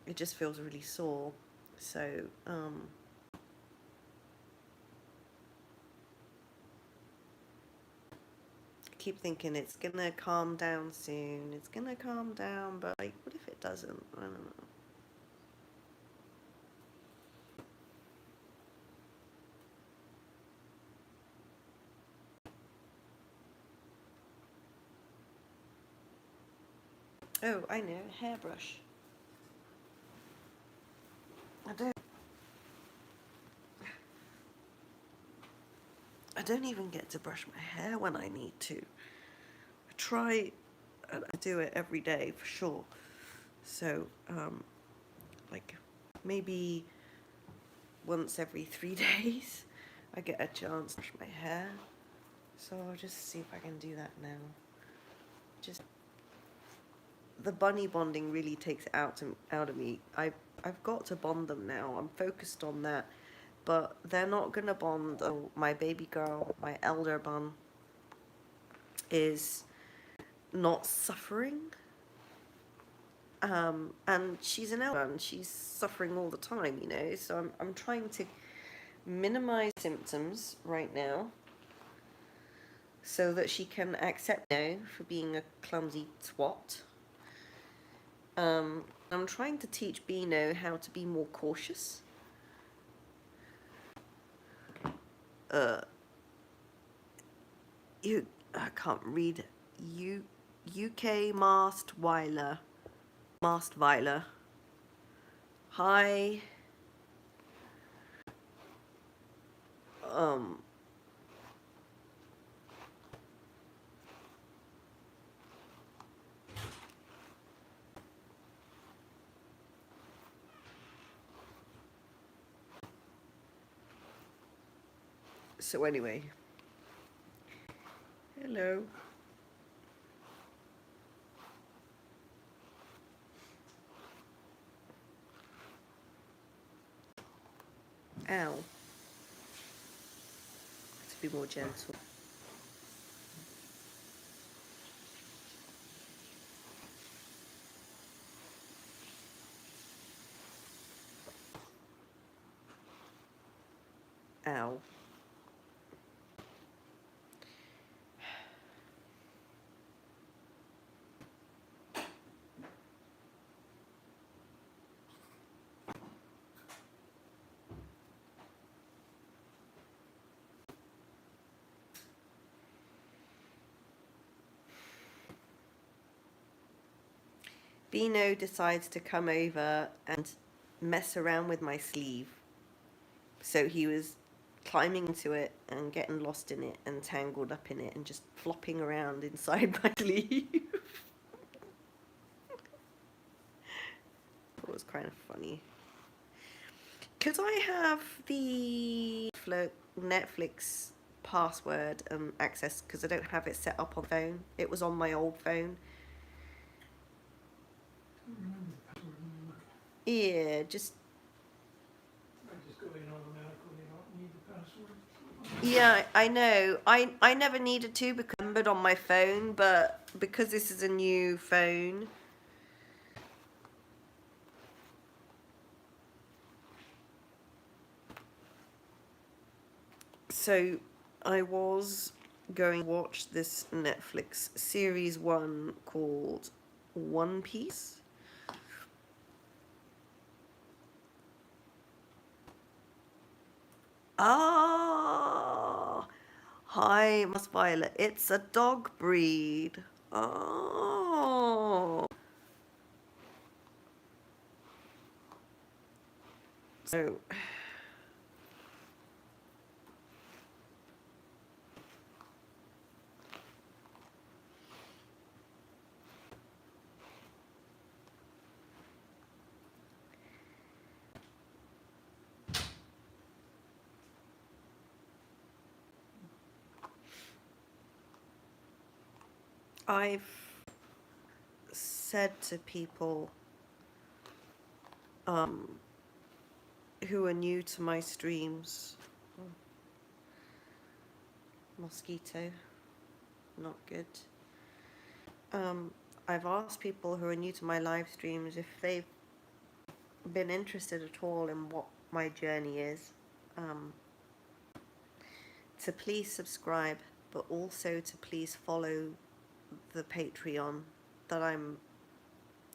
It just feels really sore. So, I keep thinking it's gonna calm down soon. It's gonna calm down, but like, what if it doesn't? I don't know. Oh, I know, hairbrush. I don't even get to brush my hair when I need to. I try and I do it every day for sure. So, like maybe once every 3 days, I get a chance to brush my hair. So I'll just see if I can do that now. Just the bunny bonding really takes it out of me. I've got to bond them now. I'm focused on that. But they're not gonna bond. Oh, my baby girl, my elder bun. is not suffering. And she's an elder and she's suffering all the time, you know. So I'm trying to minimize symptoms right now so that she can accept me for being a clumsy twat. I'm trying to teach Beano how to be more cautious. I can't read. UK Mastweiler. Hi. So anyway. Hello. Ow. To be more gentle. Ow. Beano decides to come over and mess around with my sleeve. So he was climbing into it and getting lost in it and tangled up in it and just flopping around inside my sleeve. It was kind of funny. Because I have the Netflix password and access because I don't have it set up on phone. It was on my old phone. Yeah, just go in automatically, you don't need the password. yeah, I know. I never needed to because I remembered on my phone, but because this is a new phone. So I was going to watch this Netflix series 1 called One Piece. Ah, hi, Miss Violet. It's a dog breed. Oh. So I've said to people who are new to my streams, mosquito, not good. I've asked people who are new to my live streams if they've been interested at all in what my journey is, to please subscribe, but also to please follow the Patreon that I'm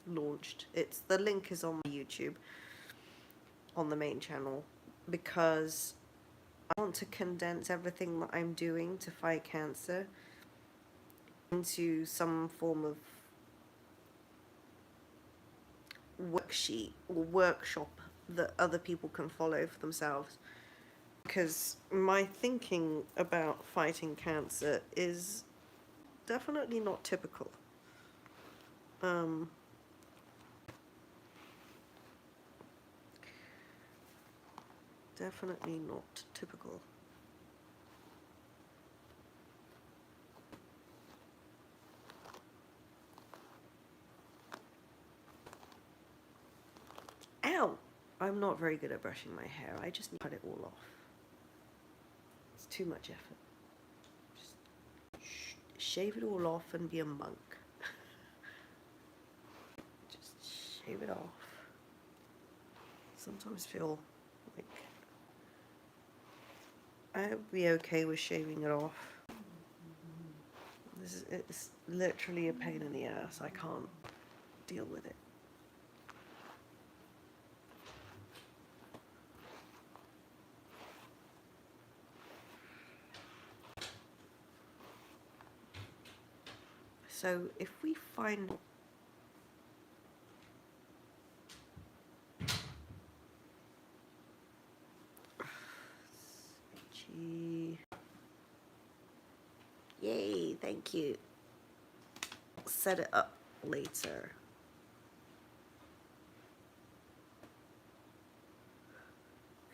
launched. The link is on my YouTube, on the main channel, because I want to condense everything that I'm doing to fight cancer into some form of worksheet or workshop that other people can follow for themselves. Because my thinking about fighting cancer is definitely not typical. Definitely not typical. Ow! I'm not very good at brushing my hair. I just need to cut it all off. It's too much effort. Just shave it all off and be a monk. Just shave it off. Sometimes feel like I would be okay with shaving it off. It's literally a pain in the ass. I can't deal with it. So if we find itchy. Yay, thank you. Set it up later.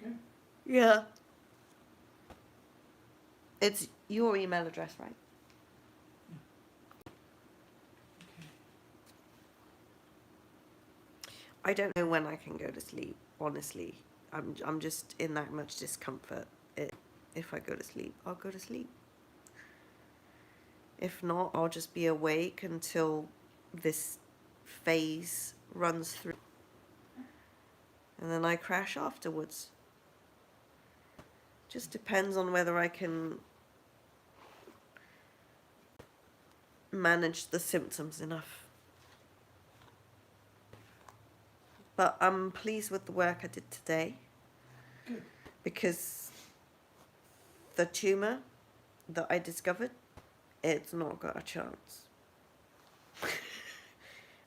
Okay. Yeah. It's your email address, right? Okay. I don't know when I can go to sleep, honestly. I'm just in that much discomfort. If I go to sleep, I'll go to sleep. If not, I'll just be awake until this phase runs through. And then I crash afterwards. Just depends on whether I can manage the symptoms enough. But I'm pleased with the work I did today. Good. Because the tumor that I discovered, it's not got a chance.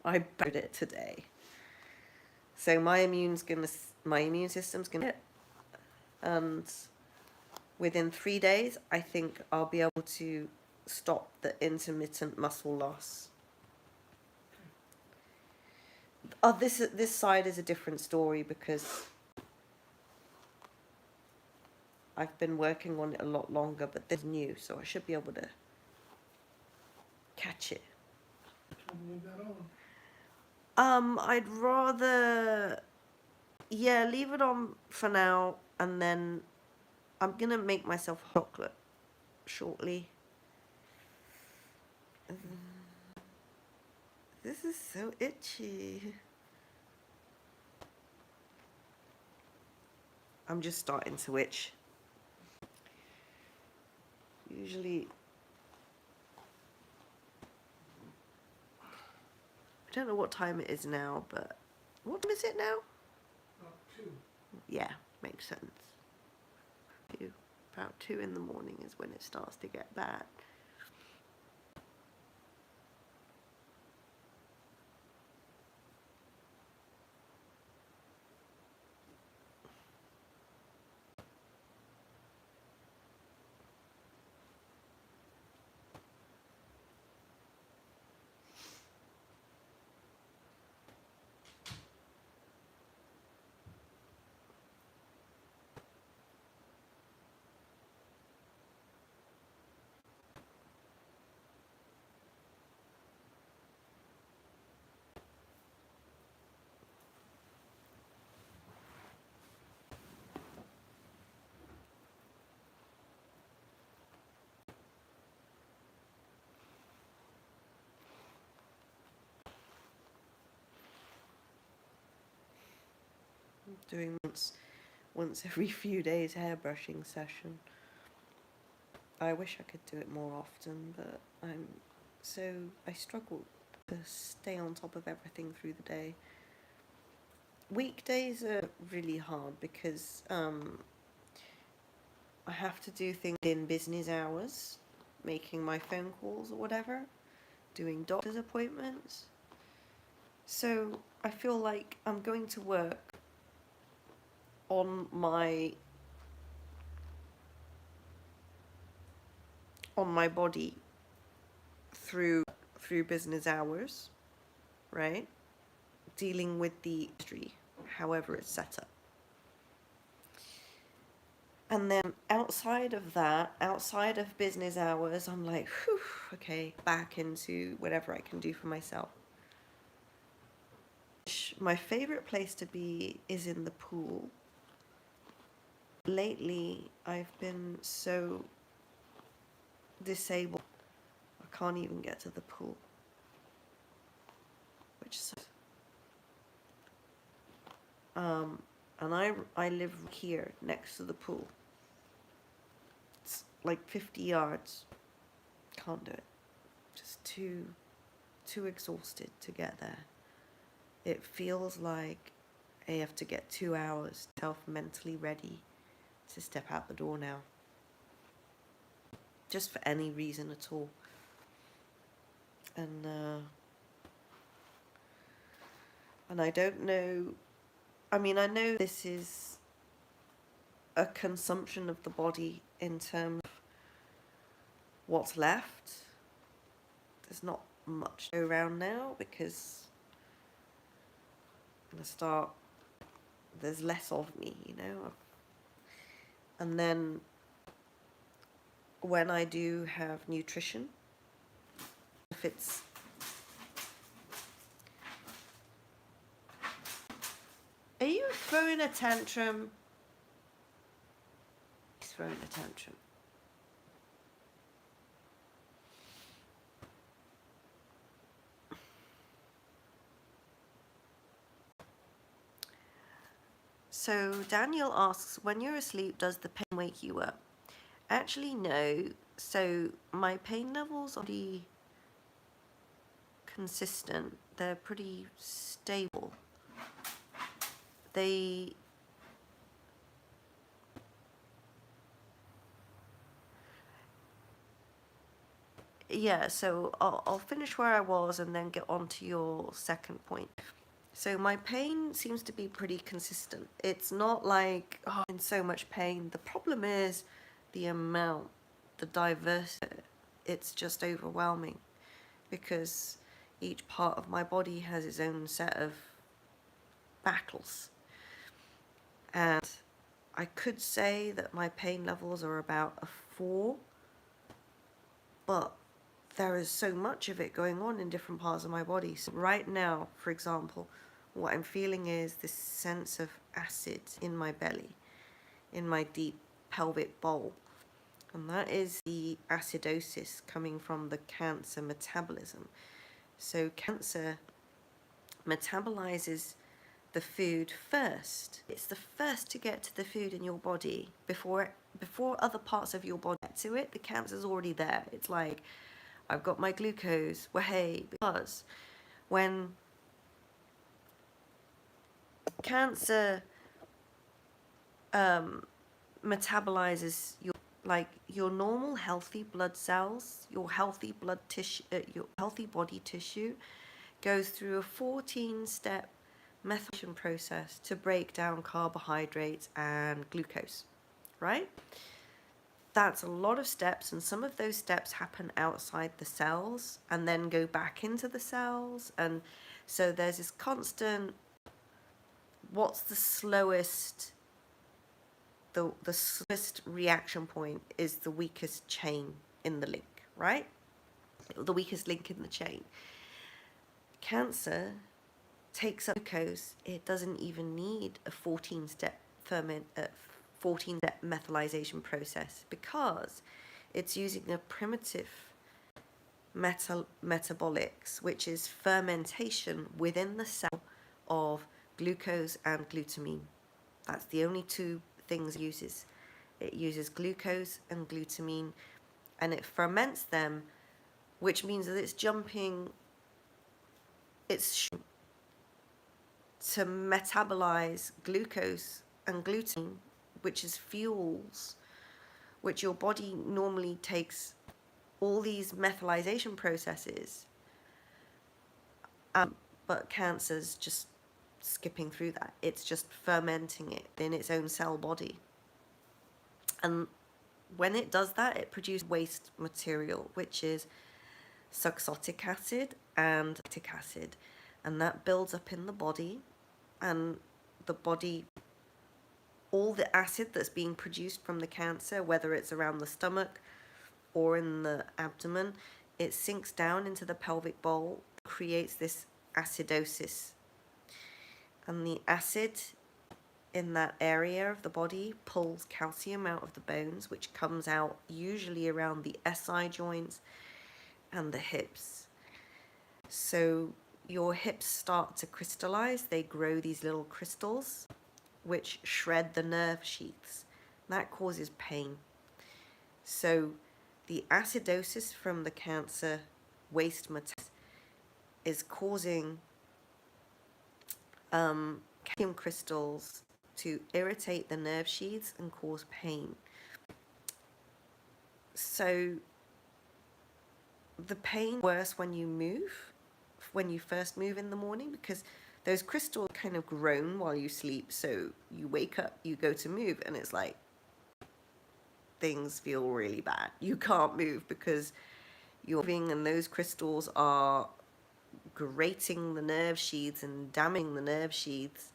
I buried it today. So my immune system's gonna hit, and within 3 days, I think I'll be able to stop the intermittent muscle loss. Oh, this side is a different story because I've been working on it a lot longer, but this is new, so I should be able to catch it. I'll leave that on. I'd rather, yeah, leave it on for now, and then I'm gonna make myself chocolate shortly. This is so itchy. I'm just starting to itch. Usually, I don't know what time it is now, but what time is it now? About 2. Yeah, makes sense. About 2 in the morning is when it starts to get bad. Doing once every few days hair brushing session. I wish I could do it more often, but I struggle to stay on top of everything through the day. Weekdays are really hard because I have to do things in business hours, making my phone calls or whatever, doing doctor's appointments. So I feel like I'm going to work on my body through business hours, right? Dealing with the industry, however it's set up. And then outside of that, outside of business hours, I'm like, whew, okay, back into whatever I can do for myself. My favorite place to be is in the pool. Lately, I've been so disabled. I can't even get to the pool, which sucks. And I live here next to the pool. It's like 50 yards. Can't do it. Just too exhausted to get there. It feels like I have to get 2 hours mentally ready to step out the door now. Just for any reason at all. And I don't know, I mean, I know this is a consumption of the body in terms of what's left. There's not much to go around now because I'm gonna there's less of me, you know. And then when I do have nutrition, if it's Are you throwing a tantrum? He's throwing a tantrum. So Daniel asks, when you're asleep, does the pain wake you up? Actually, no. So my pain levels are pretty consistent. They're pretty stable. Yeah, so I'll finish where I was and then get on to your second point. So my pain seems to be pretty consistent. It's not like, oh, I'm in so much pain. The problem is the amount, the diversity. It's just overwhelming because each part of my body has its own set of battles. And I could say that my pain levels are about a 4, but there is so much of it going on in different parts of my body. So right now, for example, what I'm feeling is this sense of acid in my belly, in my deep pelvic bowl. And that is the acidosis coming from the cancer metabolism. So cancer metabolizes the food first. It's the first to get to the food in your body before other parts of your body get to it. The cancer's already there. It's like, I've got my glucose. Well, hey, because when cancer metabolizes your normal healthy blood cells, your healthy blood tissue, your healthy body tissue, goes through a 14-step methylation process to break down carbohydrates and glucose, right? That's a lot of steps, and some of those steps happen outside the cells and then go back into the cells. And so there's this constant, what's the slowest, the slowest reaction point is the weakest chain in the link, right? The weakest link in the chain. Cancer takes up glucose. It doesn't even need a 14-step 14-step methylation process because it's using a primitive metabolics, which is fermentation within the cell of glucose and glutamine. That's the only two things it uses. It uses glucose and glutamine, and it ferments them, which means that it's to metabolize glucose and glutamine, which is fuels, which your body normally takes all these methylation processes, but cancer's just skipping through that. It's just fermenting it in its own cell body. And when it does that, it produces waste material, which is succintic acid and lactic acid. And that builds up in the body, and the body, all the acid that's being produced from the cancer, whether it's around the stomach or in the abdomen, it sinks down into the pelvic bowl, creates this acidosis. And the acid in that area of the body pulls calcium out of the bones, which comes out usually around the SI joints and the hips. So your hips start to crystallize. They grow these little crystals which shred the nerve sheaths. That causes pain. So the acidosis from the cancer waste metastasis is causing calcium crystals to irritate the nerve sheaths and cause pain. So the pain worse when you move, when you first move in the morning, because those crystals kind of groan while you sleep. So you wake up, you go to move, and it's like things feel really bad. You can't move because you're moving, and those crystals are grating the nerve sheaths and damaging the nerve sheaths.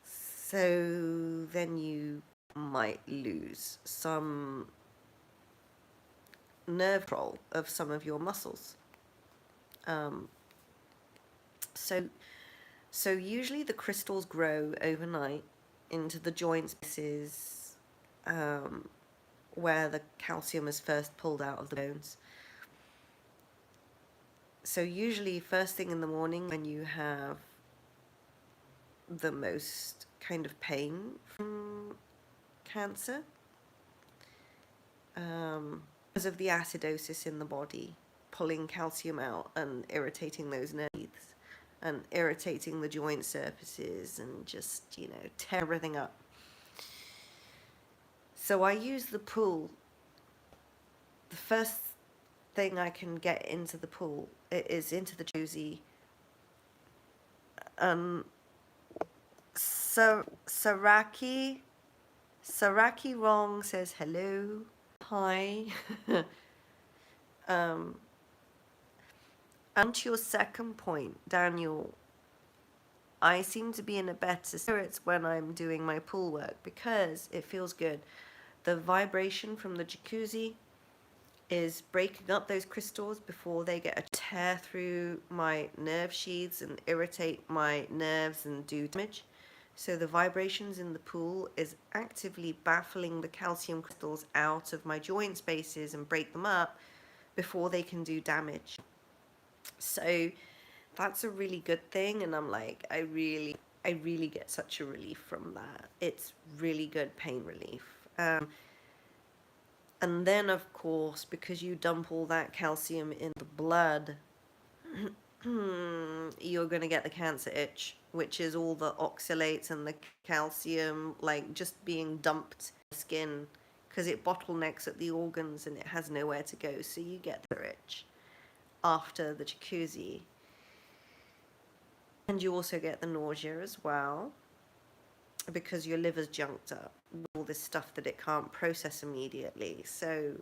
So then you might lose some nerve control of some of your muscles. So usually the crystals grow overnight into the joint spaces where the calcium is first pulled out of the bones. So usually first thing in the morning when you have the most kind of pain from cancer, because of the acidosis in the body, pulling calcium out and irritating those nerves and irritating the joint surfaces and just, tear everything up. So I use the pool. The first thing I can get into the pool is into the jacuzzi. Saraki Wrong says hello. Hi. And to your second point, Daniel, I seem to be in a better spirits when I'm doing my pool work because it feels good. The vibration from the jacuzzi is breaking up those crystals before they get a tear through my nerve sheaths and irritate my nerves and do damage. So the vibrations in the pool is actively baffling the calcium crystals out of my joint spaces and break them up before they can do damage. So that's a really good thing, and I'm like, I really get such a relief from that. It's really good pain relief. And then, of course, because you dump all that calcium in the blood, you're going to get the cancer itch, which is all the oxalates and the calcium, like, just being dumped in the skin, because it bottlenecks at the organs and it has nowhere to go. So you get the itch after the jacuzzi. And you also get the nausea as well, because your liver's junked up with all this stuff that it can't process immediately. So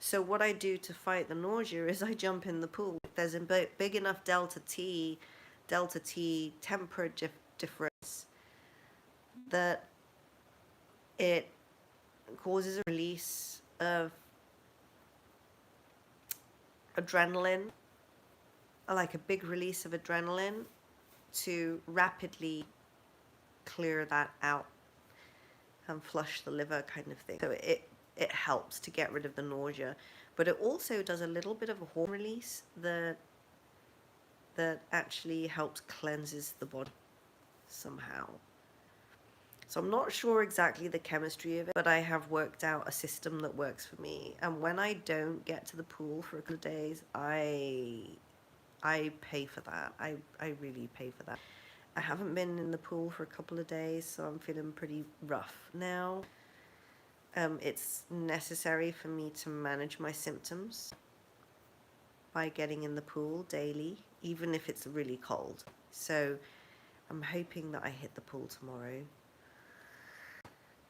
So what I do to fight the nausea is I jump in the pool. If there's a big enough delta T temperature difference that it causes a release of adrenaline, like a big release of adrenaline, to rapidly clear that out and flush the liver, kind of thing. So it helps to get rid of the nausea, but it also does a little bit of a hormone release that actually helps cleanses the body somehow. So I'm not sure exactly the chemistry of it, but I have worked out a system that works for me. And when I don't get to the pool for a couple of days, I pay for that. I really pay for that. I haven't been in the pool for a couple of days, so I'm feeling pretty rough now. It's necessary for me to manage my symptoms by getting in the pool daily, even if it's really cold. So I'm hoping that I hit the pool tomorrow.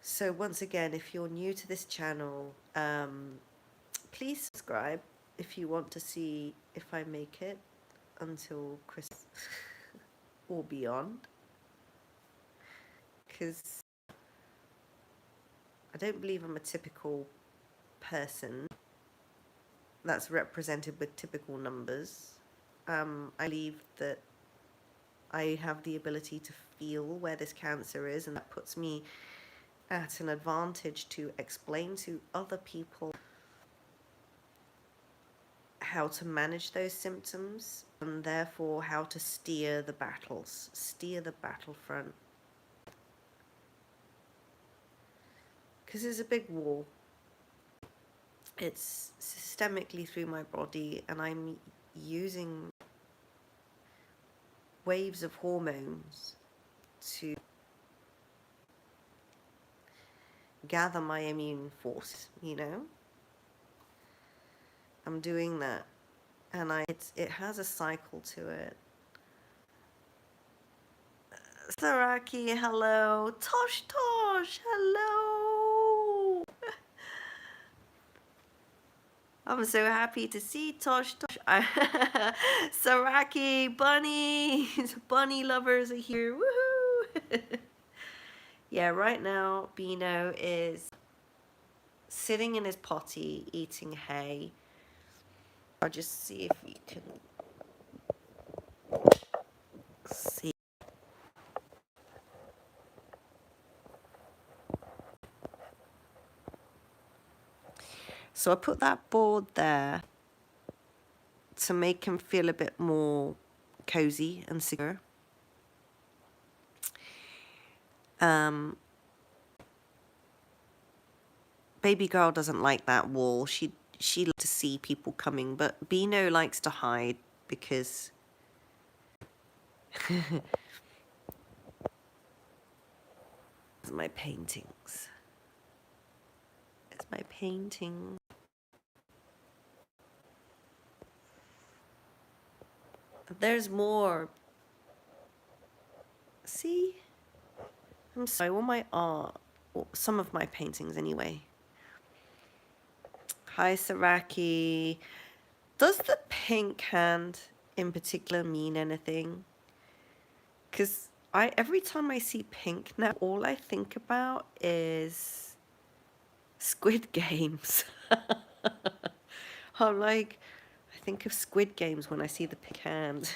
So once again, if you're new to this channel, please subscribe if you want to see if I make it until Christmas or beyond, because I don't believe I'm a typical person that's represented with typical numbers. I believe that I have the ability to feel where this cancer is, and that puts me at an advantage to explain to other people how to manage those symptoms, and therefore how to steer the battles, steer the battlefront. Because it's a big war. It's systemically through my body, and I'm using waves of hormones to gather my immune force, you know? I'm doing that, and it has a cycle to it. Saraki, hello. Tosh Tosh, hello. I'm so happy to see Tosh Tosh. Saraki, bunnies, bunny lovers are here. Woohoo! Yeah, right now Bino is sitting in his potty eating hay. I'll just see if you can see. So I put that board there to make him feel a bit more cozy and secure. Baby girl doesn't like that wall. She likes to see people coming, but Bino likes to hide because it's my paintings. It's my painting. There's more. See? I'm sorry, all my art, or some of my paintings anyway. Hi, Saraki. Does the pink hand in particular mean anything? Because every time I see pink now, all I think about is Squid Games. I'm like, I think of Squid Games when I see the pink hand.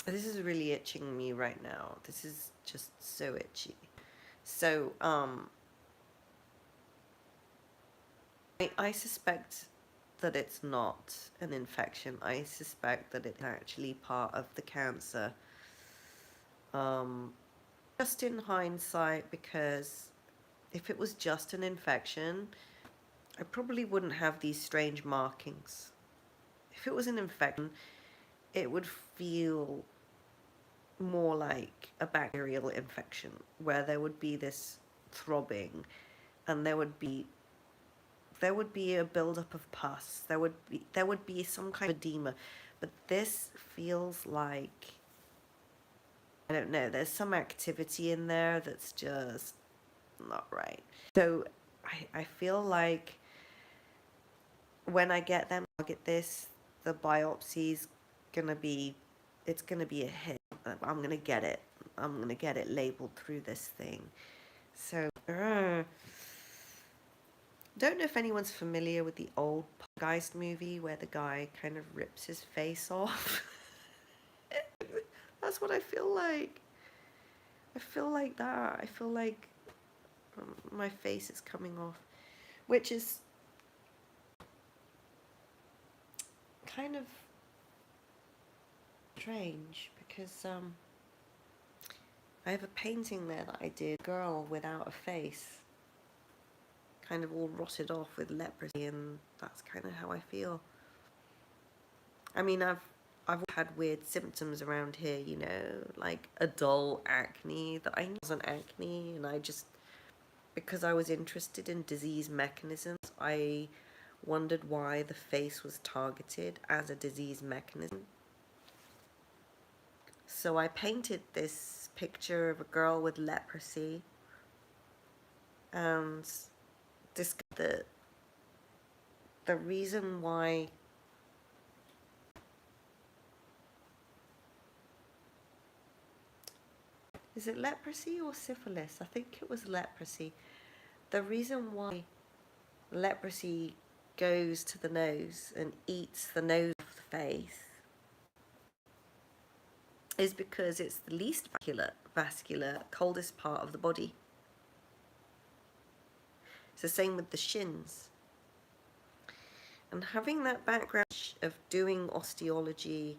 This is really itching me right now. This is just so itchy. So, I suspect that it's not an infection. I suspect that it's actually part of the cancer. Just in hindsight, because if it was just an infection, I probably wouldn't have these strange markings. If it was an infection, it would feel more like a bacterial infection, where there would be this throbbing, and there would be a buildup of pus. There would be some kind of edema, but this feels like, I don't know, there's some activity in there that's just not right. So I feel like when I get them, I'll get this, the biopsy's it's gonna be a hit. I'm gonna get it. I'm gonna get it labeled through this thing. So, don't know if anyone's familiar with the old Poltergeist movie where the guy kind of rips his face off. That's what I feel like. I feel like that. I feel like my face is coming off, which is kind of strange because I have a painting there that I did, girl without a face, kind of all rotted off with leprosy, and that's kind of how I feel. I mean, I've had weird symptoms around here, you know, like adult acne that I knew wasn't acne, and because I was interested in disease mechanisms, I wondered why the face was targeted as a disease mechanism. So I painted this picture of a girl with leprosy and discovered the reason why is it leprosy or syphilis? I think it was leprosy. The reason why leprosy goes to the nose and eats the nose off the face is because it's the least vascular, coldest part of the body. It's the same with the shins. And having that background of doing osteology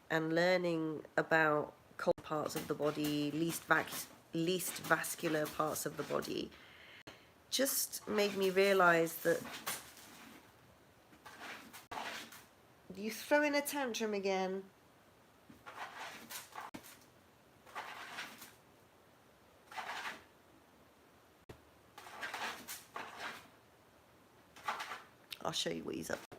and learning about cold parts of the body, least vascular parts of the body, just made me realize that you throw in a tantrum again. I'll show you what he's up